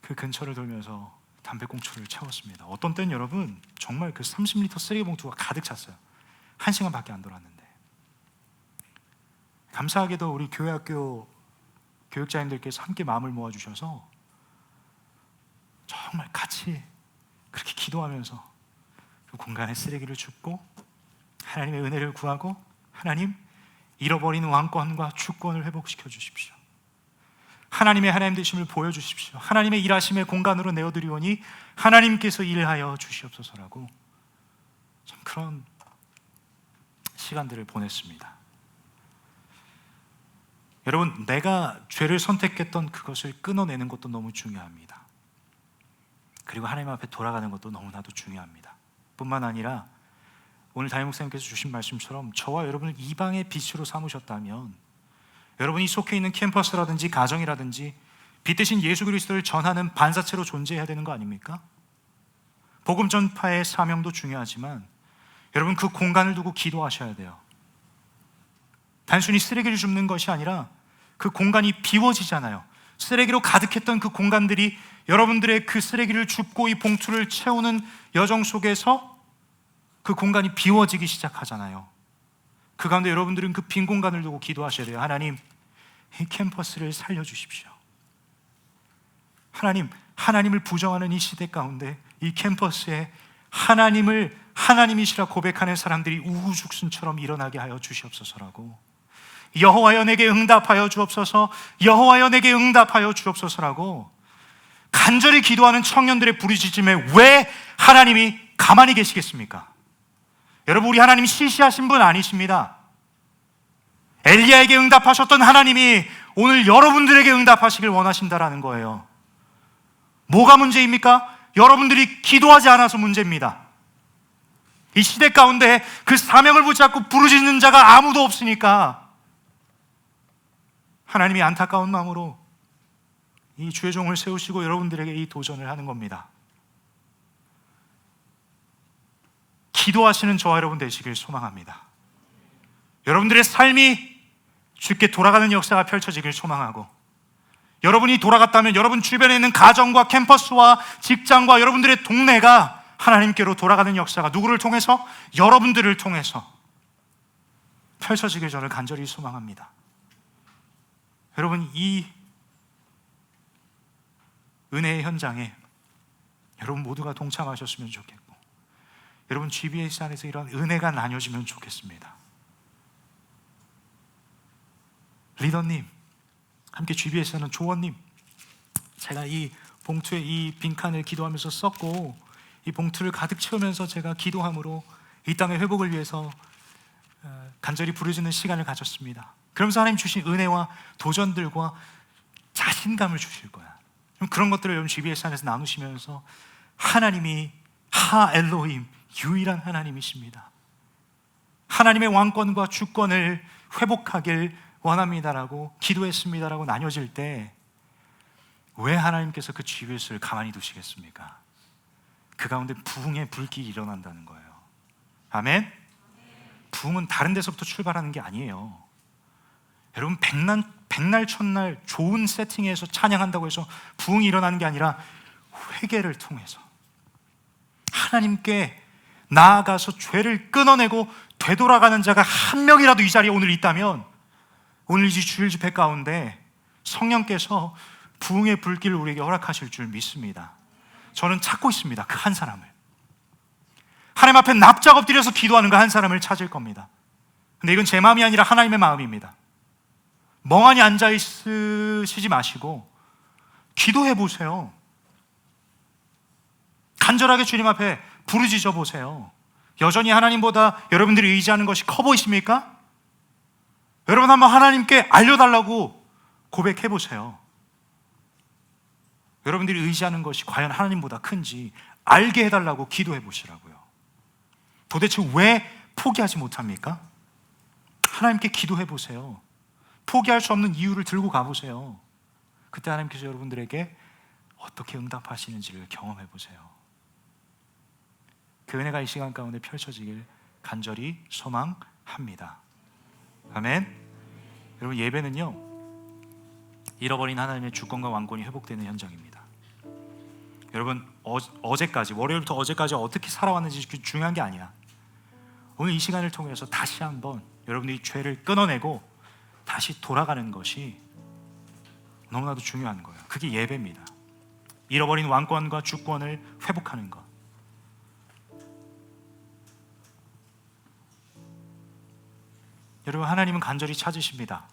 그 근처를 돌면서 담배꽁초를 채웠습니다. 어떤 때는 여러분 정말 그 30리터 쓰레기 봉투가 가득 찼어요. 1시간밖에 안 돌았는데. 감사하게도 우리 교회학교 교육자님들께서 함께 마음을 모아주셔서 정말 같이 그렇게 기도하면서 그 공간에 쓰레기를 줍고 하나님의 은혜를 구하고, 하나님, 잃어버린 왕권과 주권을 회복시켜 주십시오. 하나님의 하나님 되심을 보여주십시오. 하나님의 일하심의 공간으로 내어드리오니 하나님께서 일하여 주시옵소서라고 참 그런 시간들을 보냈습니다. 여러분, 내가 죄를 선택했던 그것을 끊어내는 것도 너무 중요합니다. 그리고 하나님 앞에 돌아가는 것도 너무나도 중요합니다. 뿐만 아니라 오늘 담임 목사님께서 주신 말씀처럼 저와 여러분을 이방의 빛으로 삼으셨다면 여러분이 속해 있는 캠퍼스라든지 가정이라든지 빛 대신 예수 그리스도를 전하는 반사체로 존재해야 되는 거 아닙니까? 복음 전파의 사명도 중요하지만 여러분 그 공간을 두고 기도하셔야 돼요. 단순히 쓰레기를 줍는 것이 아니라 그 공간이 비워지잖아요. 쓰레기로 가득했던 그 공간들이 여러분들의 그 쓰레기를 줍고 이 봉투를 채우는 여정 속에서 그 공간이 비워지기 시작하잖아요. 그 가운데 여러분들은 그 빈 공간을 두고 기도하셔야 돼요. 하나님, 이 캠퍼스를 살려주십시오. 하나님, 하나님을 부정하는 이 시대 가운데 이 캠퍼스에 하나님을 하나님이시라 고백하는 사람들이 우후죽순처럼 일어나게 하여 주시옵소서라고, 여호와여 내게 응답하여 주옵소서, 여호와여 내게 응답하여 주옵소서라고 간절히 기도하는 청년들의 부르짖음에 왜 하나님이 가만히 계시겠습니까? 여러분, 우리 하나님 시시하신 분 아니십니다. 엘리야에게 응답하셨던 하나님이 오늘 여러분들에게 응답하시길 원하신다라는 거예요. 뭐가 문제입니까? 여러분들이 기도하지 않아서 문제입니다. 이 시대 가운데 그 사명을 붙잡고 부르짖는 자가 아무도 없으니까 하나님이 안타까운 마음으로 이 주의 종을 세우시고 여러분들에게 이 도전을 하는 겁니다. 기도하시는 저와 여러분 되시길 소망합니다. 여러분들의 삶이 주께 돌아가는 역사가 펼쳐지길 소망하고, 여러분이 돌아갔다면 여러분 주변에 있는 가정과 캠퍼스와 직장과 여러분들의 동네가 하나님께로 돌아가는 역사가 누구를 통해서? 여러분들을 통해서 펼쳐지길 저는 간절히 소망합니다. 여러분, 이 은혜의 현장에 여러분 모두가 동참하셨으면 좋겠고, 여러분 GBS 안에서 이런 은혜가 나눠지면 좋겠습니다. 리더님, 함께 GBS 하는 조원님, 제가 이 봉투에 이 빈칸을 기도하면서 썼고 이 봉투를 가득 채우면서 제가 기도함으로 이 땅의 회복을 위해서 간절히 부르짖는 시간을 가졌습니다. 그러면서 하나님 주신 은혜와 도전들과 자신감을 주실 거야. 그런 것들을 여러분 GBS 안에서 나누시면서 하나님이 하 엘로힘, 유일한 하나님이십니다. 하나님의 왕권과 주권을 회복하길 원합니다라고 기도했습니다라고 나뉘어질 때 왜 하나님께서 그 GBS를 가만히 두시겠습니까? 그 가운데 부흥의 불길이 일어난다는 거예요. 아멘? 부흥은 다른 데서부터 출발하는 게 아니에요. 여러분, 백날 첫날 좋은 세팅에서 찬양한다고 해서 부흥이 일어나는 게 아니라 회개를 통해서 하나님께 나아가서 죄를 끊어내고 되돌아가는 자가 한 명이라도 이 자리에 오늘 있다면 오늘 이 주일 집회 가운데 성령께서 부흥의 불길을 우리에게 허락하실 줄 믿습니다. 저는 찾고 있습니다. 그 한 사람을. 하나님 앞에 납작 엎드려서 기도하는 그 한 사람을 찾을 겁니다. 근데 이건 제 마음이 아니라 하나님의 마음입니다. 멍하니 앉아있으시지 마시고 기도해 보세요. 간절하게 주님 앞에 부르짖어 보세요. 여전히 하나님보다 여러분들이 의지하는 것이 커 보이십니까? 여러분 한번 하나님께 알려달라고 고백해 보세요. 여러분들이 의지하는 것이 과연 하나님보다 큰지 알게 해달라고 기도해 보시라고요. 도대체 왜 포기하지 못합니까? 하나님께 기도해 보세요. 포기할 수 없는 이유를 들고 가보세요. 그때 하나님께서 여러분들에게 어떻게 응답하시는지를 경험해 보세요. 그 은혜가 이 시간 가운데 펼쳐지길 간절히 소망합니다. 아멘. 여러분, 예배는요, 잃어버린 하나님의 주권과 왕권이 회복되는 현장입니다. 여러분, 어제까지, 월요일부터 어제까지 어떻게 살아왔는지 중요한 게 아니야. 오늘 이 시간을 통해서 다시 한번 여러분들이 죄를 끊어내고 다시 돌아가는 것이 너무나도 중요한 거예요. 그게 예배입니다. 잃어버린 왕권과 주권을 회복하는 것. 여러분, 하나님은 간절히 찾으십니다.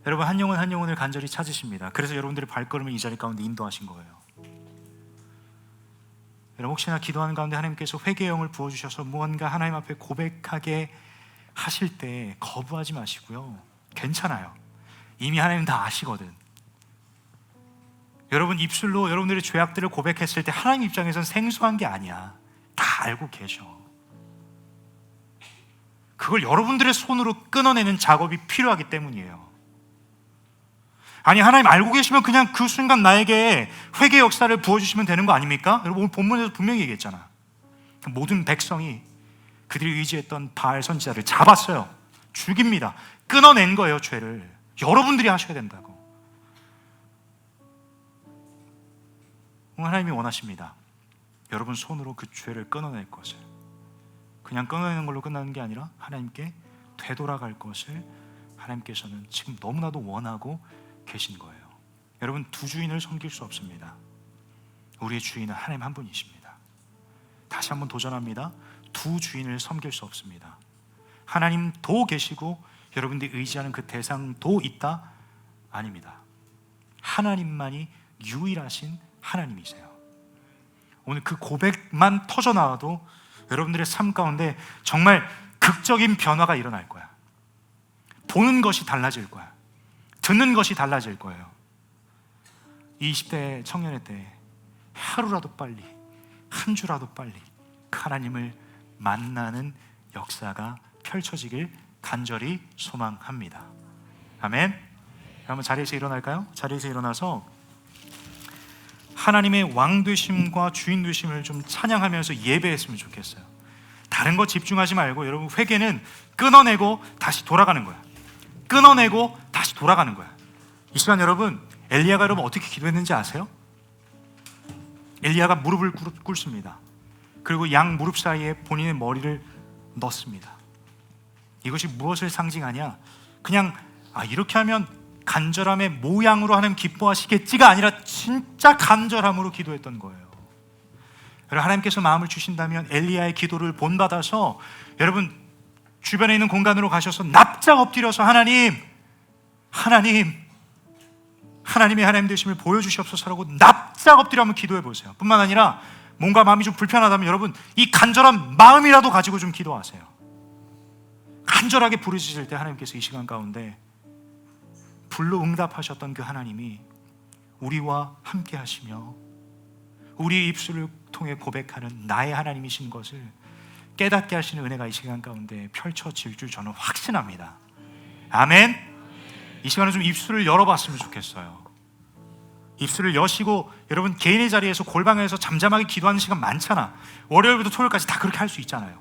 여러분, 한 영혼 한 영혼을 간절히 찾으십니다. 그래서 여러분들의 발걸음을 이 자리 가운데 인도하신 거예요. 여러분, 혹시나 기도하는 가운데 하나님께서 회개의 영을 부어주셔서 무언가 하나님 앞에 고백하게 하실 때 거부하지 마시고요. 괜찮아요. 이미 하나님 다 아시거든. 여러분, 입술로 여러분들의 죄악들을 고백했을 때 하나님 입장에서는 생소한 게 아니야. 다 알고 계셔. 그걸 여러분들의 손으로 끊어내는 작업이 필요하기 때문이에요. 아니, 하나님 알고 계시면 그냥 그 순간 나에게 회개 역사를 부어주시면 되는 거 아닙니까? 여러분, 오늘 본문에서 분명히 얘기했잖아. 모든 백성이 그들이 의지했던 바알 선지자를 잡았어요. 죽입니다. 끊어낸 거예요, 죄를. 여러분들이 하셔야 된다고. 하나님이 원하십니다. 여러분 손으로 그 죄를 끊어낼 것을. 그냥 끊어내는 걸로 끝나는 게 아니라 하나님께 되돌아갈 것을 하나님께서는 지금 너무나도 원하고 계신 거예요. 여러분, 두 주인을 섬길 수 없습니다. 우리의 주인은 하나님 한 분이십니다. 다시 한번 도전합니다. 두 주인을 섬길 수 없습니다. 하나님도 계시고 여러분들이 의지하는 그 대상도 있다? 아닙니다. 하나님만이 유일하신 하나님이세요. 오늘 그 고백만 터져나와도 여러분들의 삶 가운데 정말 극적인 변화가 일어날 거야. 보는 것이 달라질 거야. 듣는 것이 달라질 거예요. 20대 청년의 때 하루라도 빨리, 한 주라도 빨리 하나님을 만나는 역사가 펼쳐지길 간절히 소망합니다. 아멘. 한번 자리에서 일어날까요? 자리에서 일어나서 하나님의 왕 되심과 주인 되심을 좀 찬양하면서 예배했으면 좋겠어요. 다른 거 집중하지 말고 여러분, 회개는 끊어내고 다시 돌아가는 거야. 끊어내고 다시 돌아가는 거야. 이 시간 여러분, 엘리야가 여러분 어떻게 기도했는지 아세요? 엘리야가 무릎을 꿇습니다. 그리고 양 무릎 사이에 본인의 머리를 넣습니다. 이것이 무엇을 상징하냐? 그냥 이렇게 하면 간절함의 모양으로 하나님 기뻐하시겠지가 아니라 진짜 간절함으로 기도했던 거예요. 여러분, 하나님께서 마음을 주신다면 엘리야의 기도를 본받아서 여러분 주변에 있는 공간으로 가셔서 납작 엎드려서 하나님의 하나님 되심을 보여주시옵소서라고 납작 엎드려 한번 기도해 보세요. 뿐만 아니라 뭔가 마음이 좀 불편하다면 여러분 이 간절한 마음이라도 가지고 좀 기도하세요. 간절하게 부르짖을 때 하나님께서 이 시간 가운데 불로 응답하셨던 그 하나님이 우리와 함께 하시며 우리의 입술을 통해 고백하는 나의 하나님이신 것을 깨닫게 하시는 은혜가 이 시간 가운데 펼쳐질 줄 저는 확신합니다. 아멘. 이 시간에 좀 입술을 열어봤으면 좋겠어요. 입술을 여시고, 여러분 개인의 자리에서 골방에서 잠잠하게 기도하는 시간 많잖아. 월요일부터 토요일까지 다 그렇게 할 수 있잖아요.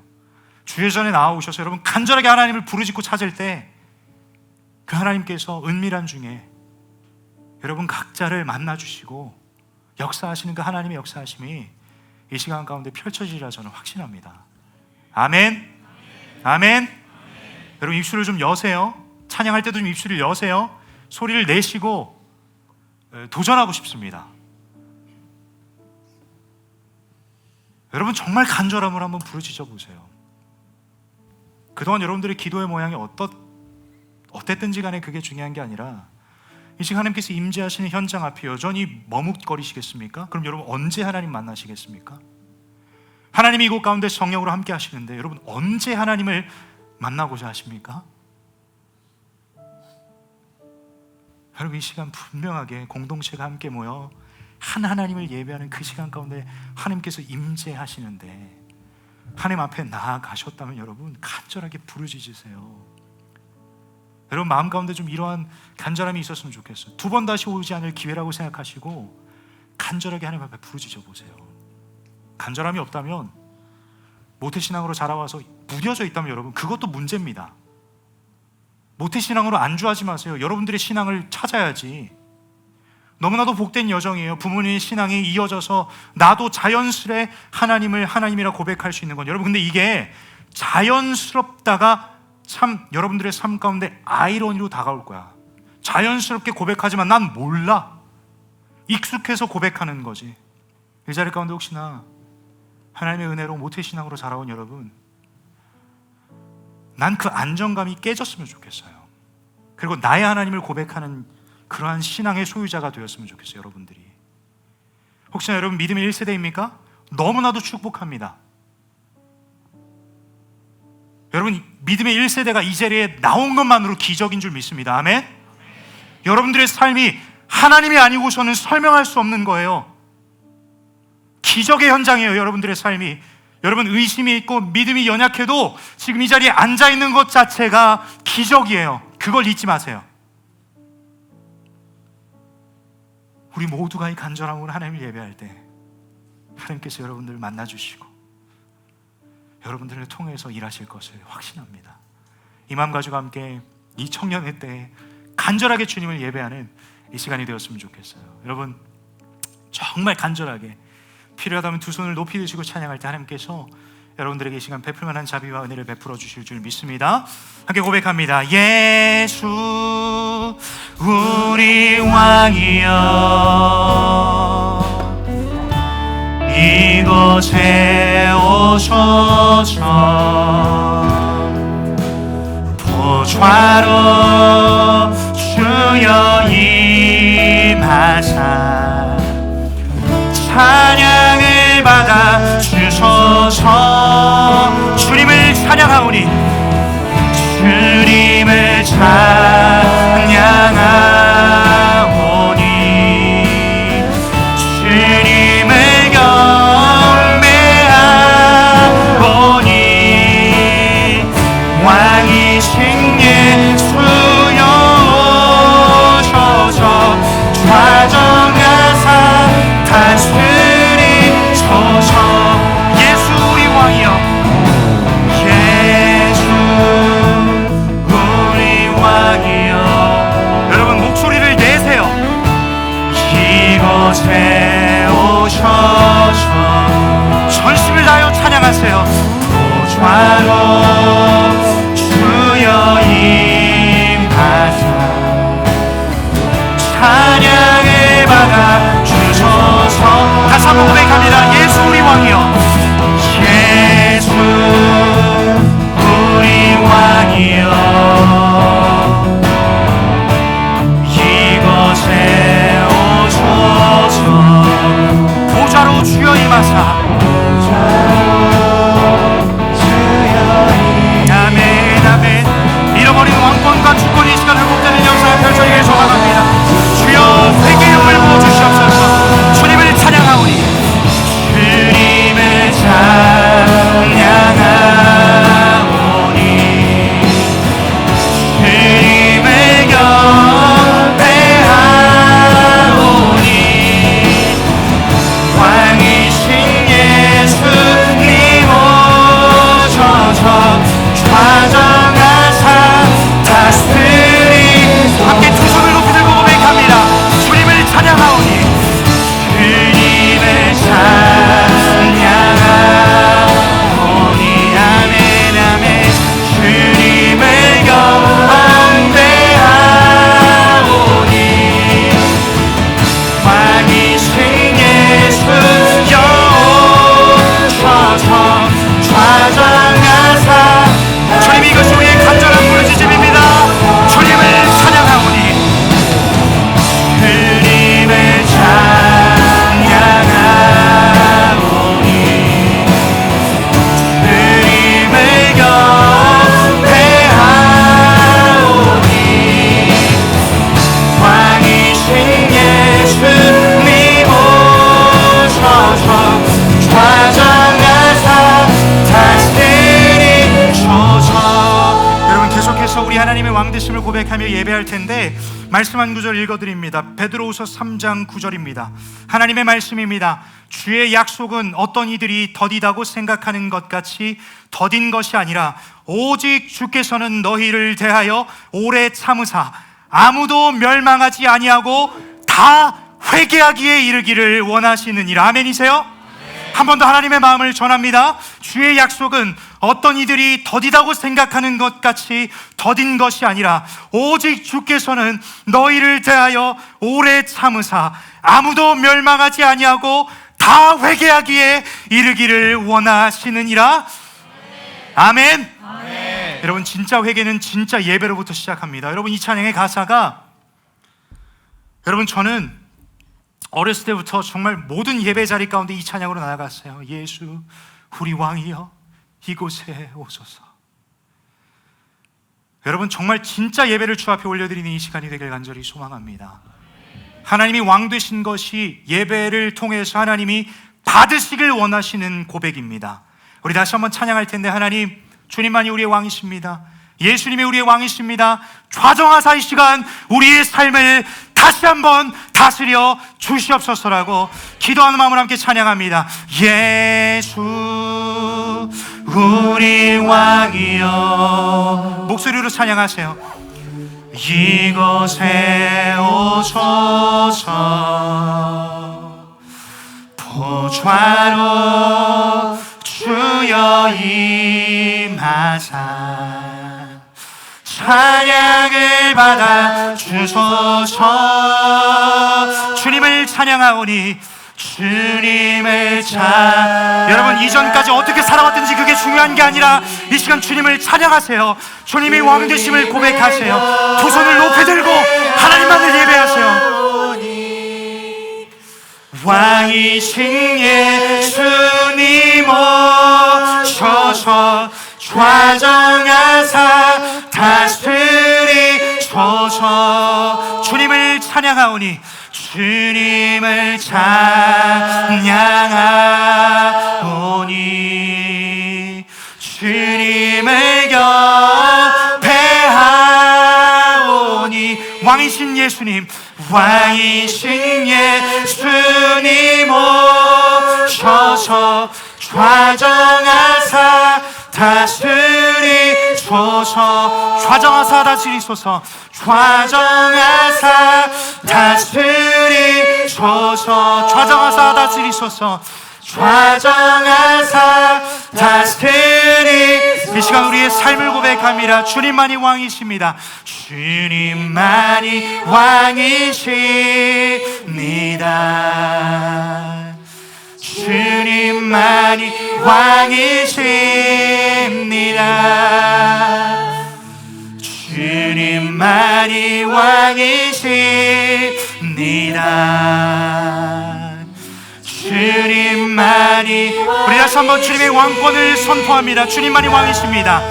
주예전에 나와오셔서 여러분 간절하게 하나님을 부르짖고 찾을 때 그 하나님께서 은밀한 중에 여러분 각자를 만나주시고 역사하시는 그 하나님의 역사하심이 이 시간 가운데 펼쳐지리라 저는 확신합니다. 아멘. 아멘. 여러분 입술을 좀 여세요. 찬양할 때도 좀 입술을 여세요. 소리를 내시고 도전하고 싶습니다. 여러분 정말 간절함을 한번 부르짖어 보세요. 그동안 여러분들의 기도의 모양이 어땠든지 간에 그게 중요한 게 아니라 이 시간 하나님께서 임재하시는 현장 앞에 여전히 머뭇거리시겠습니까? 그럼 여러분 언제 하나님 만나시겠습니까? 하나님이 이곳 가운데 성령으로 함께 하시는데 여러분 언제 하나님을 만나고자 하십니까? 여러분 이 시간 분명하게 공동체가 함께 모여 한 하나님을 예배하는 그 시간 가운데 하나님께서 임재하시는데 하나님 앞에 나아가셨다면 여러분 간절하게 부르짖으세요. 여러분 마음 가운데 좀 이러한 간절함이 있었으면 좋겠어요. 두 번 다시 오지 않을 기회라고 생각하시고 간절하게 하나님 앞에 부르짖어 보세요. 간절함이 없다면 모태신앙으로 자라와서 무뎌져 있다면 여러분 그것도 문제입니다. 모태신앙으로 안주하지 마세요. 여러분들의 신앙을 찾아야지. 너무나도 복된 여정이에요. 부모님의 신앙이 이어져서 나도 자연스레 하나님을 하나님이라 고백할 수 있는 건 여러분 근데 이게 자연스럽다가 참 여러분들의 삶 가운데 아이러니로 다가올 거야. 자연스럽게 고백하지만 난 몰라. 익숙해서 고백하는 거지. 이 자리 가운데 혹시나 하나님의 은혜로 모태신앙으로 자라온 여러분, 난 그 안정감이 깨졌으면 좋겠어요. 그리고 나의 하나님을 고백하는 그러한 신앙의 소유자가 되었으면 좋겠어요. 여러분들이 혹시나 여러분 믿음의 1세대입니까? 너무나도 축복합니다. 여러분 믿음의 1세대가 이 자리에 나온 것만으로 기적인 줄 믿습니다. 아멘. 여러분들의 삶이 하나님이 아니고서는 설명할 수 없는 거예요. 기적의 현장이에요. 여러분들의 삶이. 여러분 의심이 있고 믿음이 연약해도 지금 이 자리에 앉아있는 것 자체가 기적이에요. 그걸 잊지 마세요. 우리 모두가 이 간절함으로 하나님을 예배할 때 하나님께서 여러분들을 만나주시고 여러분들을 통해서 일하실 것을 확신합니다. 이 마음 가지고 함께 이 청년의 때에 간절하게 주님을 예배하는 이 시간이 되었으면 좋겠어요. 여러분 정말 간절하게 필요하다면 두 손을 높이 드시고 찬양할 때 하나님께서 여러분들에게 이 시간 베풀 만한 자비와 은혜를 베풀어 주실 줄 믿습니다. 함께 고백합니다. 예수 우리 왕이여 이곳에 오소서 보좌로 주여 임하사 찬양을 받아 주소서. 주님을 찬양하오니 주님을 찬양하오니 주님을 경배하오니 왕이신 예수여 오소서 좌정하사 다스리소서. 예수 우리 왕이여 예수 우리 왕이여. 여러분 목소리를 내세요. 이곳에 오셔서 전심을 다하여 찬양하세요. 보좌로 주여 임하사 찬양을 받아 주소서. 다시 한번 고백합니다. 예수 우리 왕이여 예수 우리 왕이여 이곳에 오소서. 보좌로 주여 임하사 예배할 텐데 말씀 한 구절 읽어드립니다. 베드로후서 3장 9절입니다. 하나님의 말씀입니다. 주의 약속은 어떤 이들이 더디다고 생각하는 것 같이 더딘 것이 아니라 오직 주께서는 너희를 대하여 오래 참으사 아무도 멸망하지 아니하고 다 회개하기에 이르기를 원하시느니라. 아멘이세요? 한 번 더 하나님의 마음을 전합니다. 주의 약속은 어떤 이들이 더디다고 생각하는 것 같이 더딘 것이 아니라 오직 주께서는 너희를 대하여 오래 참으사 아무도 멸망하지 아니하고 다 회개하기에 이르기를 원하시느니라. 아멘. 아멘. 여러분, 진짜 회개는 진짜 예배로부터 시작합니다. 여러분, 이 찬양의 가사가, 여러분, 저는 어렸을 때부터 정말 모든 예배 자리 가운데 이 찬양으로 나아갔어요. 예수 우리 왕이여 이곳에 오소서. 여러분, 정말 진짜 예배를 주 앞에 올려드리는 이 시간이 되길 간절히 소망합니다. 하나님이 왕 되신 것이 예배를 통해서 하나님이 받으시길 원하시는 고백입니다. 우리 다시 한번 찬양할 텐데, 하나님, 주님만이 우리의 왕이십니다. 예수님이 우리의 왕이십니다. 좌정하사 이 시간 우리의 삶을 다시 한번 다스려 주시옵소서라고 기도하는 마음으로 함께 찬양합니다. 예수 우리 왕이여. 목소리로 찬양하세요. 이곳에 오소서 보좌로 주여 임하사 찬양을 받아 주소서. 주님을 찬양하오니 주님을 여러분, 이전까지 어떻게 살아왔든지 그게 중요한 게 아니라 이 시간 주님을 찬양하세요. 주님이 왕 되심을 고백하세요. 두 손을 높이 들고 하나님만을 예배하세요. 왕이신 예수님 오셔서 좌정하사 다스리소서. 주님을 찬양하오니 주님을 찬양하오니 주님을 경배하오니 왕이신 예수님, 왕이신 예수님 오셔서 좌정하사 다스리소서. 좌정하사 다스리소서. 좌정하사 다스리소서. 좌정하사 다스리소서. 좌정하사 다스리. 이 시간 우리의 삶을 고백합니다. 주님만이 왕이십니다. 주님만이 왕이십니다. 주님만이 왕이십니다. 주님만이 왕이십니다. 주님만이. 우리 다시 한번 주님의 왕권을 선포합니다. 주님만이 왕이십니다.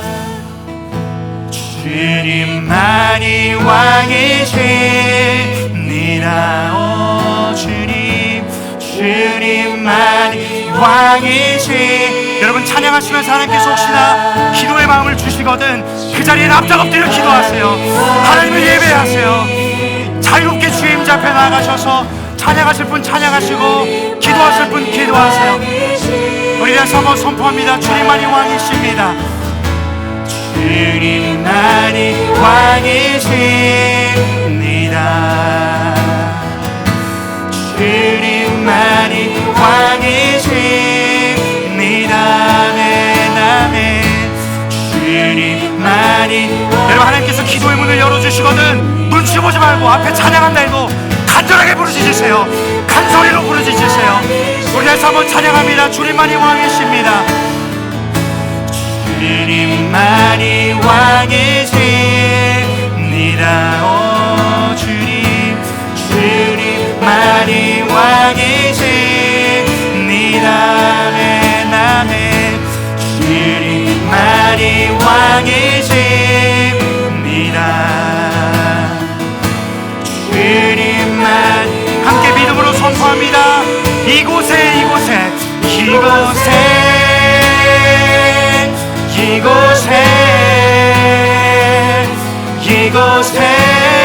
주님만이 왕이십니다. 오 주님, 주님만이 왕이시. 여러분, 찬양하시면서 하나님께서 혹시나 기도의 마음을 주시거든 그 자리에 납작 엎드려 기도하세요. 하나님을 예배하세요. 자유롭게 주의 임자 앞에 나아가셔서 찬양하실 분 찬양하시고 기도하실 분 기도하세요. 우리 다시 한번 선포합니다. 주님만이 왕이십니다. 주님만이 왕이십니다. 주님만이 왕이십니다. 아멘, 아멘. 주님만이. 여러분, 하나님께서 기도의 문을 열어주시거든 눈치 보지 말고 앞에 찬양한다 해도 간절하게 부르짖으세요. 간소리로 부르짖으세요. 우리 다시 한번 찬양합니다. 주님만이 왕이십니다. 주님만이 왕이십니다. 오 주님, 주님만이 왕이십니다. 아멘, 아멘. 주님만이 왕이십니다. 주님만. 함께 믿음으로 선포합니다. 이곳에 이곳에 이곳에 이곳에 이곳에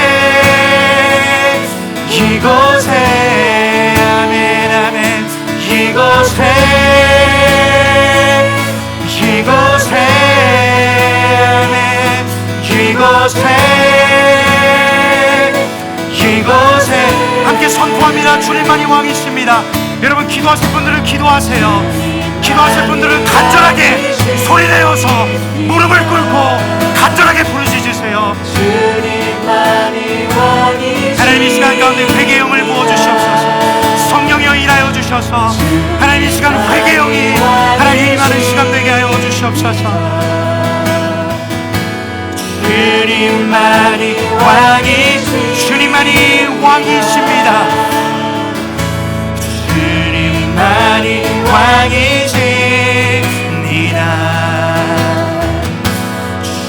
함께 선포합니다. 주님만이 왕이십니다. 여러분 기도하실 분들은 기도하세요. 기도하실 분들은 간절하게 소리내어서 무릎을 꿇고 간절하게 부르짖으세요. 하나님 이 시간 가운데 회개의 영을 부어주시옵소서. 성령이여 일하여 주셔서 하나님 이 시간 회개의 영이 하나님 임하는 시간 되게 하여 주시옵소서. 주님만이 왕이십니다. 주님만이 왕이십니다.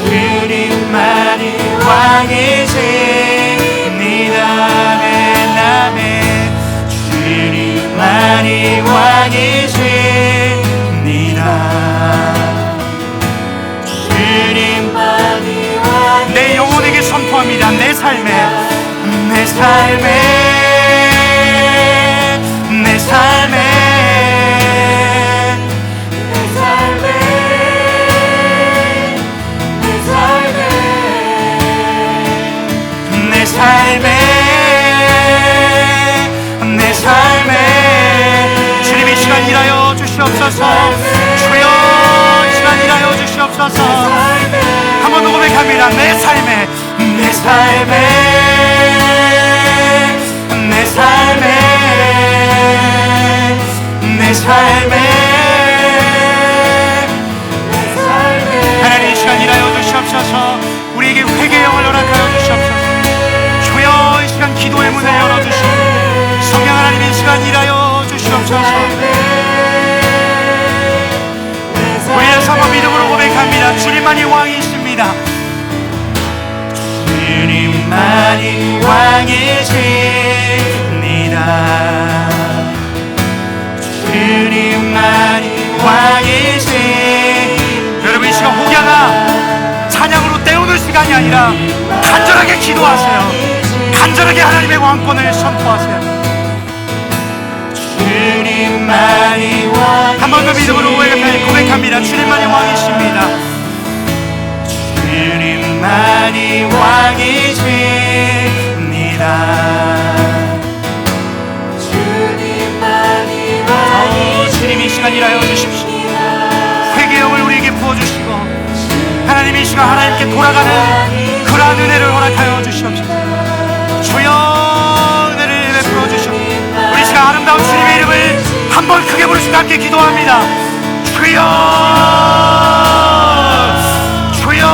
주님만이 왕이십니다. 아멘 아멘. 주님만이 왕이십니다. 주님만이 내 영혼에게 선포합니다. 내 삶에 주님 이 시간 일하여 주시옵소서. 주여 이 시간 일하여 주시옵소서. 한 번 더 고백합니다. 내 삶에 하나님 이 시간 일하여 주시옵소서. 우리에게 회개의 영을 허락하여 주시옵소서. 주여 이 시간 기도의 문을 열어주시고 성령 하나님 이 시간 일하여 주시옵소서. 우리의 삶을 믿음으로 고백합니다. 주님만이 왕이십니다. 주님만이 왕이십니다. 주님만이 왕이십니다. 여러분 이 시간 혹여나 찬양으로 때우는 시간이 아니라 간절하게 기도하세요. 간절하게 하나님의 왕권을 선포하세요. 주님만이 왕. 한 번 더 믿음으로 고백합니다. 주님만이 왕이십니다. 주님만이 왕이십니다. 주님만이 왕이십니다. 주님 이 시간 일하여 주십시오. 회개의 영을 우리에게 부어주시고 하나님 이 시간 하나님께 돌아가는 그러한 은혜를 허락하여 주시옵소서. 주여 은혜를 베풀어 주시옵소서. 우리 시간 아름다운 주님의 이름을 한번 크게 부르시고 함께 기도합니다. 주여 주여.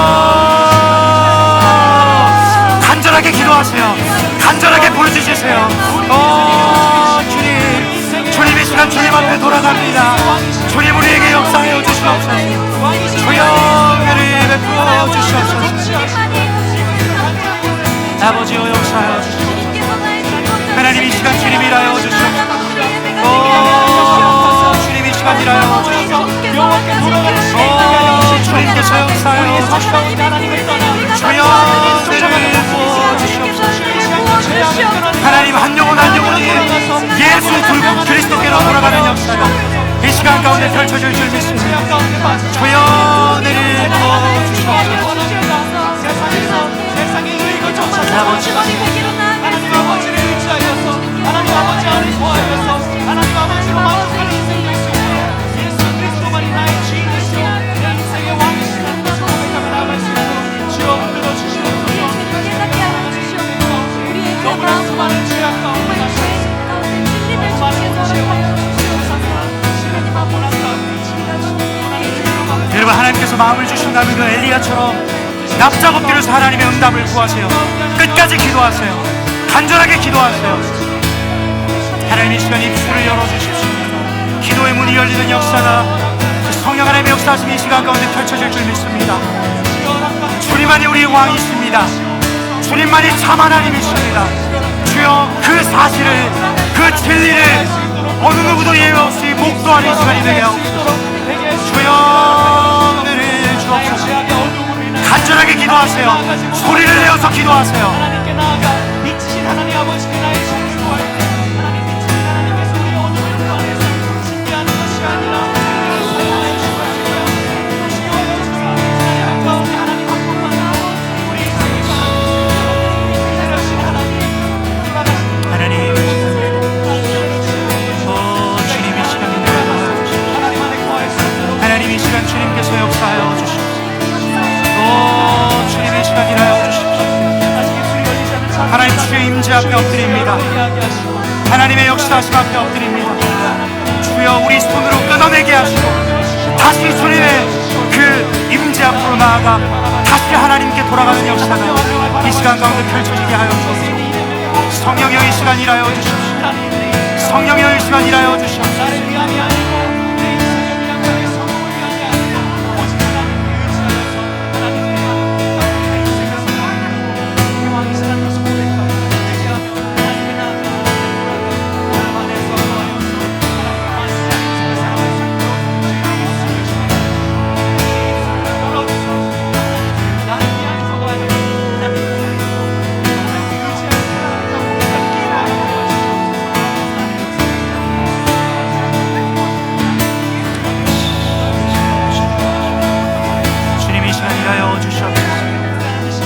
간절하게 기도하세요. 간절하게 부르짖으세요. 주님 이 시간 주님 앞에 돌아갑니다. 주님 우리에게 역사하여 주시옵소서. 주여 은혜를 베풀어 주시옵소서. 아버지여 역사하여 주시옵소서. 하나님 이 시간 주님 일하여 주시옵소서. 주님 이 시간 일하여 주시옵소서. 주님께서 역사하여 주시옵소서. 주여 은혜를 부어주시옵소서. 하나님 한 영혼 한 영혼이 예수 그리스도께로 돌아가는 역사가 이 시간 가운데 펼쳐질 줄 믿습니다. 주여 은혜를 부어주시옵소서. 아버지 하나님 아버지를 의지하여서 하나님 아버지 안에 거하여서 하나님 아버지로 만족하는 인생이 될수 있도록 예수 그리스도만이 나의 주인이시오 내 인생의 왕이시라는 것을 고백하며 나아갈 수 있도록 주여 흔들어 주시옵소서. 너무나 수많은 죄악 가운데 가시옵소서. 너무 많은 죄와 여러분 하나님께서 마음을 주신다면 그 엘리야처럼 납작 엎드려서 하나님의 응답을 구하세요. 끝까지 기도하세요. 간절하게 기도하세요. 하나님 이 시간 입술을 열어주십시오. 기도의 문이 열리는 역사가 성령 하나님의 역사하심이 이 시간 가운데 펼쳐질 줄 믿습니다. 주님만이 우리의 왕이십니다. 주님만이 참 하나님이십니다. 주여 그 사실을 그 진리를 어느 누구도 예외 없이 목도하는 시간이 되게 하옵소서. 주여 은혜를 주옵소서. 간절하게 기도하세요. 소리를 내어서 기도하세요. 하나님께 나아가 미치신 하나님 아버지께 나의 죄를 구할 때 하나님 미치신 하나님께서 우리 어둠을 구원해서 신비하는 것이 아니라 하나님의 주가 주여 주여 하나님 가운데 하나님 한 분만 우리 인생의 내려주신 하나님 돌아가신 하나님 하나님의 역사하심 앞에 엎드립니다. 주여, 우리 손으로 끊어내게 하시고 다시 주님의 그 임재 앞으로 나아가 다시 하나님께 돌아가는 역사가 이 시간 가운데 펼쳐지게 하여 주옵소서. 성령여, 이 시간 일하여 주십시오. 성령여, 이 시간 일하여 주시옵소서.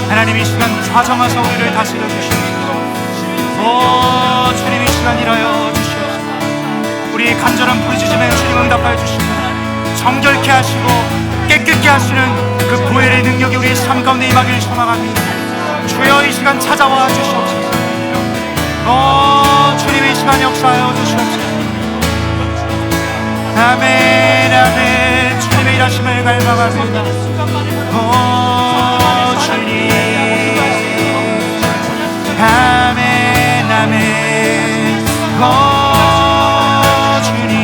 하나님, 이 시간 좌정하사 우리를 다스려 주시옵소서. 오 주님, 이 시간 일하여 주시옵소서. 우리의 간절한 부르짖음에 주님 응답하여 주시고 정결케 하시고 깨끗게 하시는 그 보혈의 능력이 우리의 삶 가운데 임하기를 소망합니다. 주여, 이 시간 찾아와 주시옵소서. 오 주님, 이 시간 역사하여 주시옵소서. 아멘, 아멘. 주님의 일하심을 갈망합니다. 오 주님, 아멘, 아멘. 오 주님,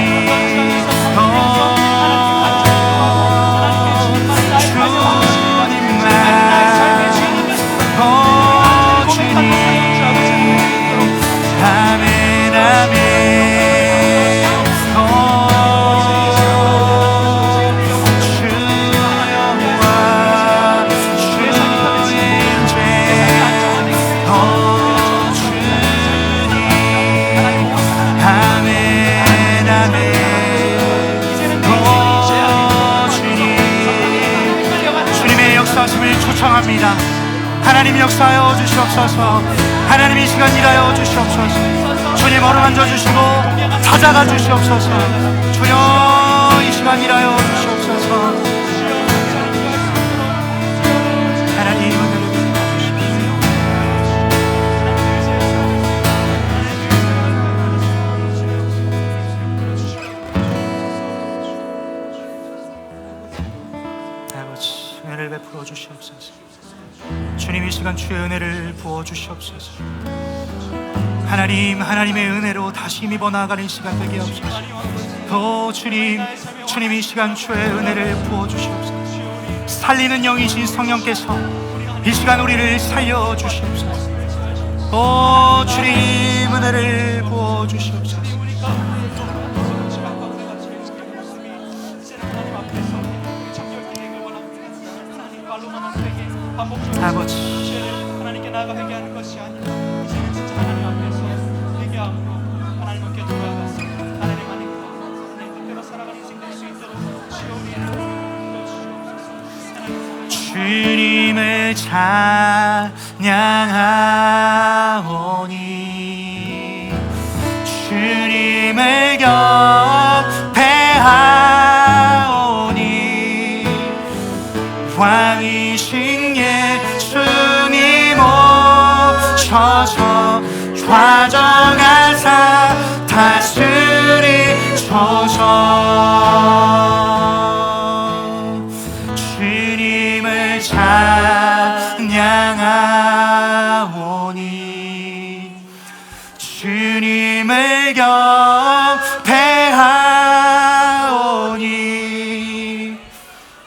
초청합니다. 하나님 역사하여 주시옵소서. 하나님, 이 시간 일하여 주시옵소서. 주님, 어루만져 주시고 찾아가 주시옵소서. 주여, 이 시간 일하여 주시옵소서. 하나님, 은혜를 아버지, 은혜를 베풀어 주시옵소서. 주님, 이 시간 주의 은혜를 부어 주시옵소서. 하나님, 하나님의 은혜로 다시 힘입어 나아가는 시간 되게 하옵소서. 오 주님, 주님, 이 시간 주의 은혜를 부어 주시옵소서. 살리는 영이신 성령께서 이 시간 우리를 살려 주시옵소서. 오 주님, 은혜를 부어 주시옵소서. 아버지, 하나님께 나아가 회개하는 것이 아니라 이제는 진짜 하나님 앞에서 회개함으로 하나님께 돌아가서 하나님 안에서 하나님 뜻대로 살아가는 인생 될 수 있도록 주여 우리를 불러주시옵소서. 주님을 찬양하오니 주님을 경배하오니 왕이신 예수님 오셔서 좌정하사 다스리소서. 주님을 찬양하오니 주님을 경배하오니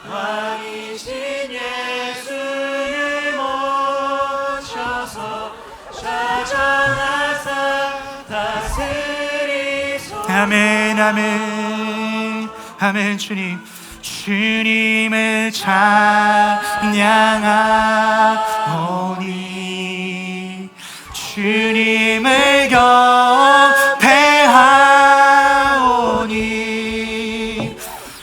왕이신 예수님 오셔서 좌정하사 다스리소서. 아멘, 아멘, 아멘. 주님, 주님을 찬양하오니 주님을 경배하오니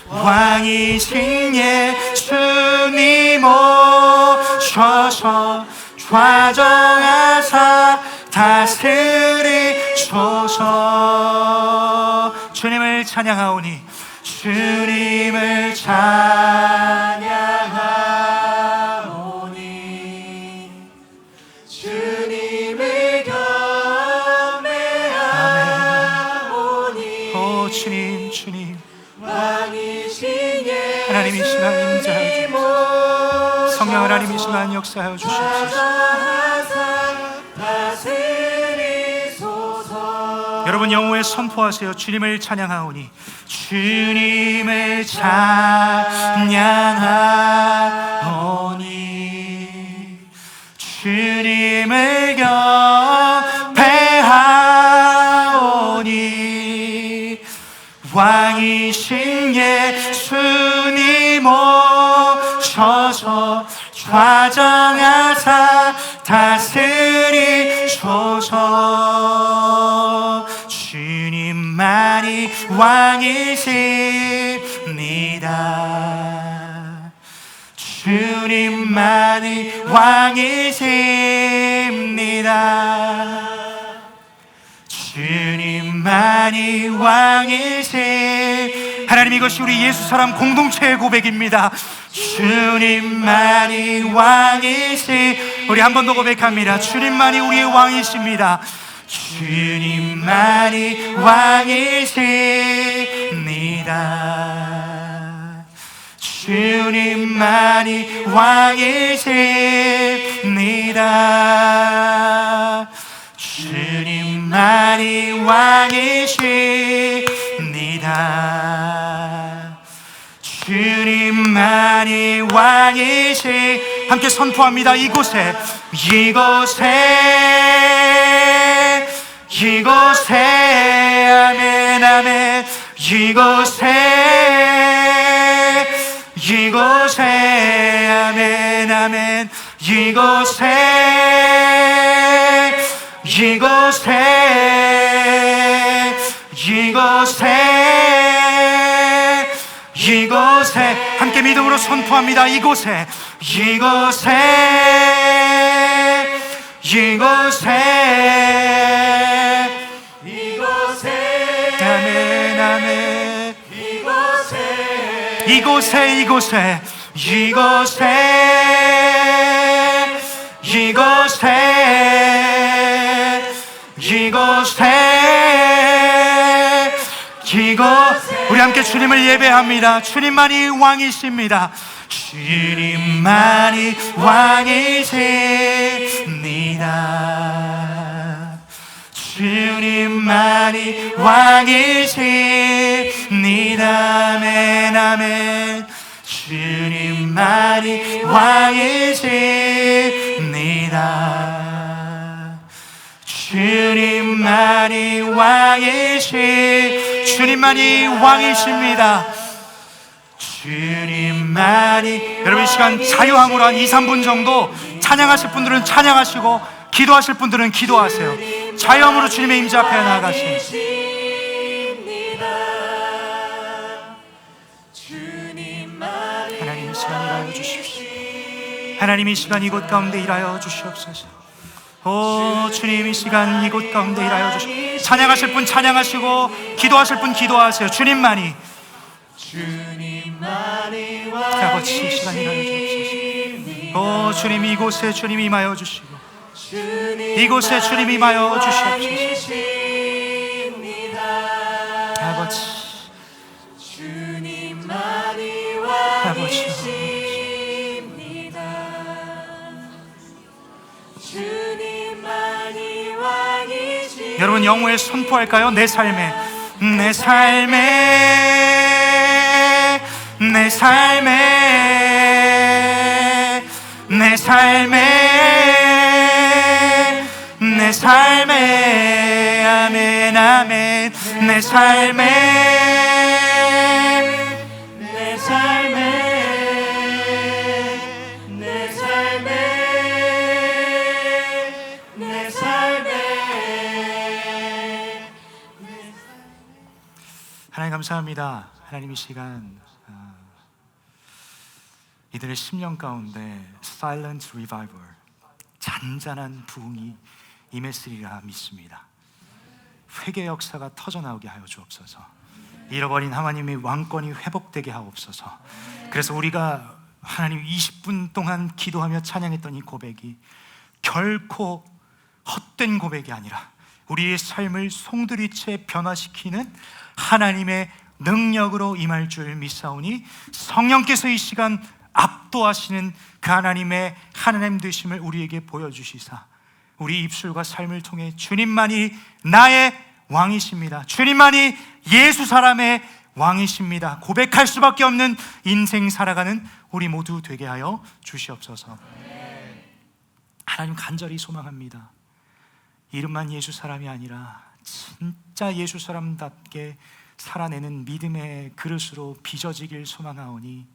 왕이신 예수님 오셔서 좌정하사 다스리소서. 주님을 찬양하오니 주님을 찬양하오니 주님을 경배하오니 주님, 주님 왕이신 예수님 하나님 이 시간 임재하여 주옵소서. 성령 하나님 이 시간 역사하여 주시옵소서. 여러분 영호에 선포하세요. 주님을 찬양하오니 주님을 찬양하오니 주님을 경배하오니 왕이신 예수님 오셔서 좌정하사 다스리소서. 주님만이 왕이십니다. 주님만이 왕이십니다. 주님만이 왕이시. 하나님, 이것이 우리 예수 사람 공동체의 고백입니다. 주님만이 왕이시. 우리 한 번 더 고백합니다. 주님만이 우리의 왕이십니다. 주님만이 왕이십니다. 주님만이 왕이십니다. 주님만이 왕이십니다. 주님만이 왕이시. 함께 선포합니다. 이곳에 아멘 아멘. 이곳에 아멘 아멘. 이곳에 함께 믿음으로 선포합니다. 이곳에 아멘 아멘. 우리 함께 주님을 예배합니다. 주님만이 왕이십니다. 주님만이 왕이십니다. 주님만이 왕이십니다. 아멘 아멘. 주님만이 왕이십니다. 주님만이 주님만이 왕이십니다. 주님만이. 여러분 이 시간 자유함으로 한 2, 3분 정도 찬양하실 분들은 찬양하시고 기도하실 분들은 기도하세요. 자유함으로 주님의 임재 앞에 나아가시오. 하나님 이 시간 일하여 주십시오. 하나님 이 시간 이곳 가운데 일하여 주시옵소서. 오 주님, 이 시간 이곳 가운데 일하여 주시옵소서. 찬양하실 분 찬양하시고 기도하실 분 기도하세요. 주님만이 아버지 이 시간 일하여 주옵소서. 오 주님, 이곳에 주님 임하여 주시고 이곳에 주님 임하여 주시옵소서. 아버지 아버지 여러분 영혼에 선포할까요? 내 삶에 아멘 아멘. 내 하나님 감사합니다. 하나님 이 시간 이들의 심령 가운데 Silent Revival, 잔잔한 부흥이 임했으리라 믿습니다. 회개 역사가 터져나오게 하여 주옵소서. 잃어버린 하나님의 왕권이 회복되게 하옵소서. 그래서 우리가 하나님 20분 동안 기도하며 찬양했던 이 고백이 결코 헛된 고백이 아니라 우리의 삶을 송두리째 변화시키는 하나님의 능력으로 임할 줄 믿사오니 성령께서 이 시간 압도하시는 그 하나님의 하나님 되심을 우리에게 보여주시사 우리 입술과 삶을 통해 주님만이 나의 왕이십니다, 주님만이 예수 사람의 왕이십니다 고백할 수밖에 없는 인생 살아가는 우리 모두 되게 하여 주시옵소서. 하나님 간절히 소망합니다. 이름만 예수 사람이 아니라 진짜 예수 사람답게 살아내는 믿음의 그릇으로 빚어지길 소망하오니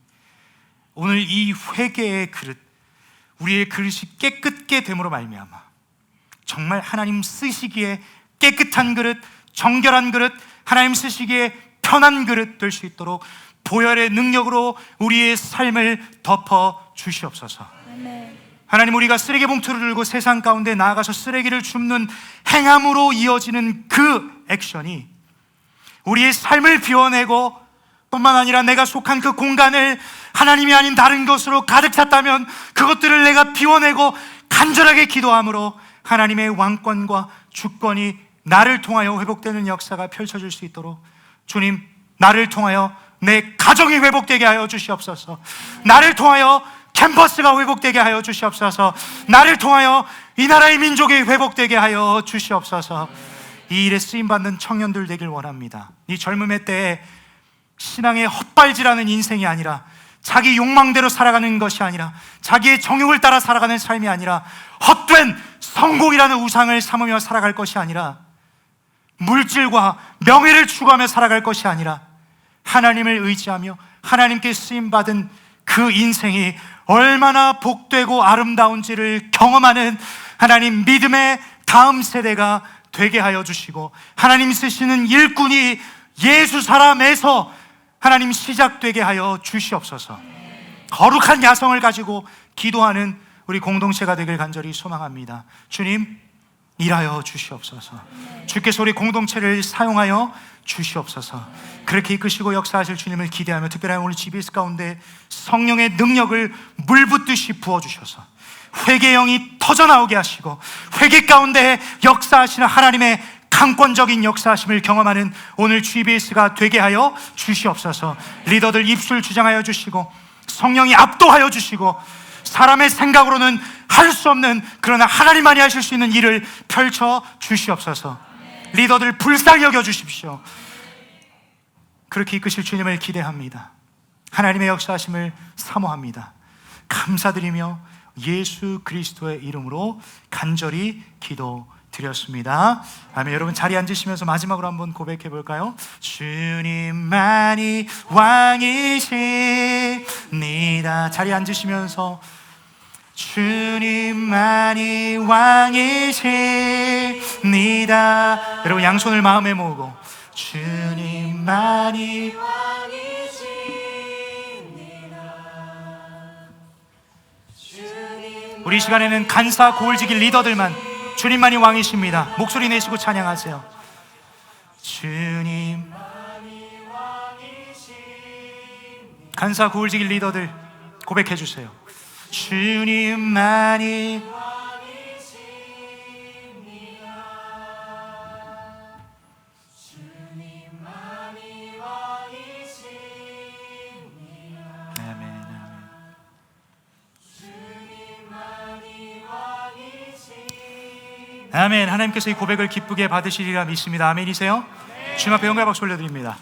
오늘 이 회개의 그릇, 우리의 그릇이 깨끗게 됨으로 말미암아 정말 하나님 쓰시기에 깨끗한 그릇, 정결한 그릇, 하나님 쓰시기에 편한 그릇 될 수 있도록 보혈의 능력으로 우리의 삶을 덮어 주시옵소서. 하나님, 우리가 쓰레기 봉투를 들고 세상 가운데 나아가서 쓰레기를 줍는 행함으로 이어지는 그 액션이 우리의 삶을 비워내고 뿐만 아니라 내가 속한 그 공간을 하나님이 아닌 다른 것으로 가득 찼다면 그것들을 내가 비워내고 간절하게 기도함으로 하나님의 왕권과 주권이 나를 통하여 회복되는 역사가 펼쳐질 수 있도록 주님, 나를 통하여 내 가정이 회복되게 하여 주시옵소서. 나를 통하여 캠퍼스가 회복되게 하여 주시옵소서. 나를 통하여 이 나라의 민족이 회복되게 하여 주시옵소서. 이 일에 쓰임받는 청년들 되길 원합니다. 이 젊음의 때에 신앙의 헛발질하는 인생이 아니라, 자기 욕망대로 살아가는 것이 아니라, 자기의 정욕을 따라 살아가는 삶이 아니라, 헛된 성공이라는 우상을 삼으며 살아갈 것이 아니라, 물질과 명예를 추구하며 살아갈 것이 아니라, 하나님을 의지하며 하나님께 쓰임받은 그 인생이 얼마나 복되고 아름다운지를 경험하는 하나님 믿음의 다음 세대가 되게 하여 주시고, 하나님 쓰시는 일꾼이 예수 사람에서 하나님 시작되게 하여 주시옵소서. 거룩한 야성을 가지고 기도하는 우리 공동체가 되길 간절히 소망합니다. 주님, 일하여 주시옵소서. 주께서 우리 공동체를 사용하여 주시옵소서. 그렇게 이끄시고 역사하실 주님을 기대하며, 특별히 오늘 GBS 가운데 성령의 능력을 물붓듯이 부어주셔서 회개의 영이 터져나오게 하시고, 회개 가운데 역사하시는 하나님의 강권적인 역사하심을 경험하는 오늘 GBS가 되게 하여 주시옵소서. 리더들 입술 주장하여 주시고, 성령이 압도하여 주시고, 사람의 생각으로는 할 수 없는, 그러나 하나님만이 하실 수 있는 일을 펼쳐 주시옵소서. 리더들 불쌍히 여겨 주십시오. 그렇게 이끄실 주님을 기대합니다. 하나님의 역사하심을 사모합니다. 감사드리며 예수 그리스도의 이름으로 간절히 기도드렸습니다. 아멘. 여러분 자리에 앉으시면서 마지막으로 한번 고백해 볼까요? 주님만이 왕이십니다. 자리에 앉으시면서 주님만이 왕이십니다. 여러분 양손을 마음에 모으고 주님만이 우리 시간에는 간사 고울지기 리더들만 주님만이 왕이십니다. 목소리 내시고 찬양하세요. 주님, 간사 고울지기 리더들 고백해 주세요. 주님만이 아멘. 하나님께서 이 고백을 기쁘게 받으시리라 믿습니다. 아멘이세요? 주님 앞에 영광의 박수 올려드립니다.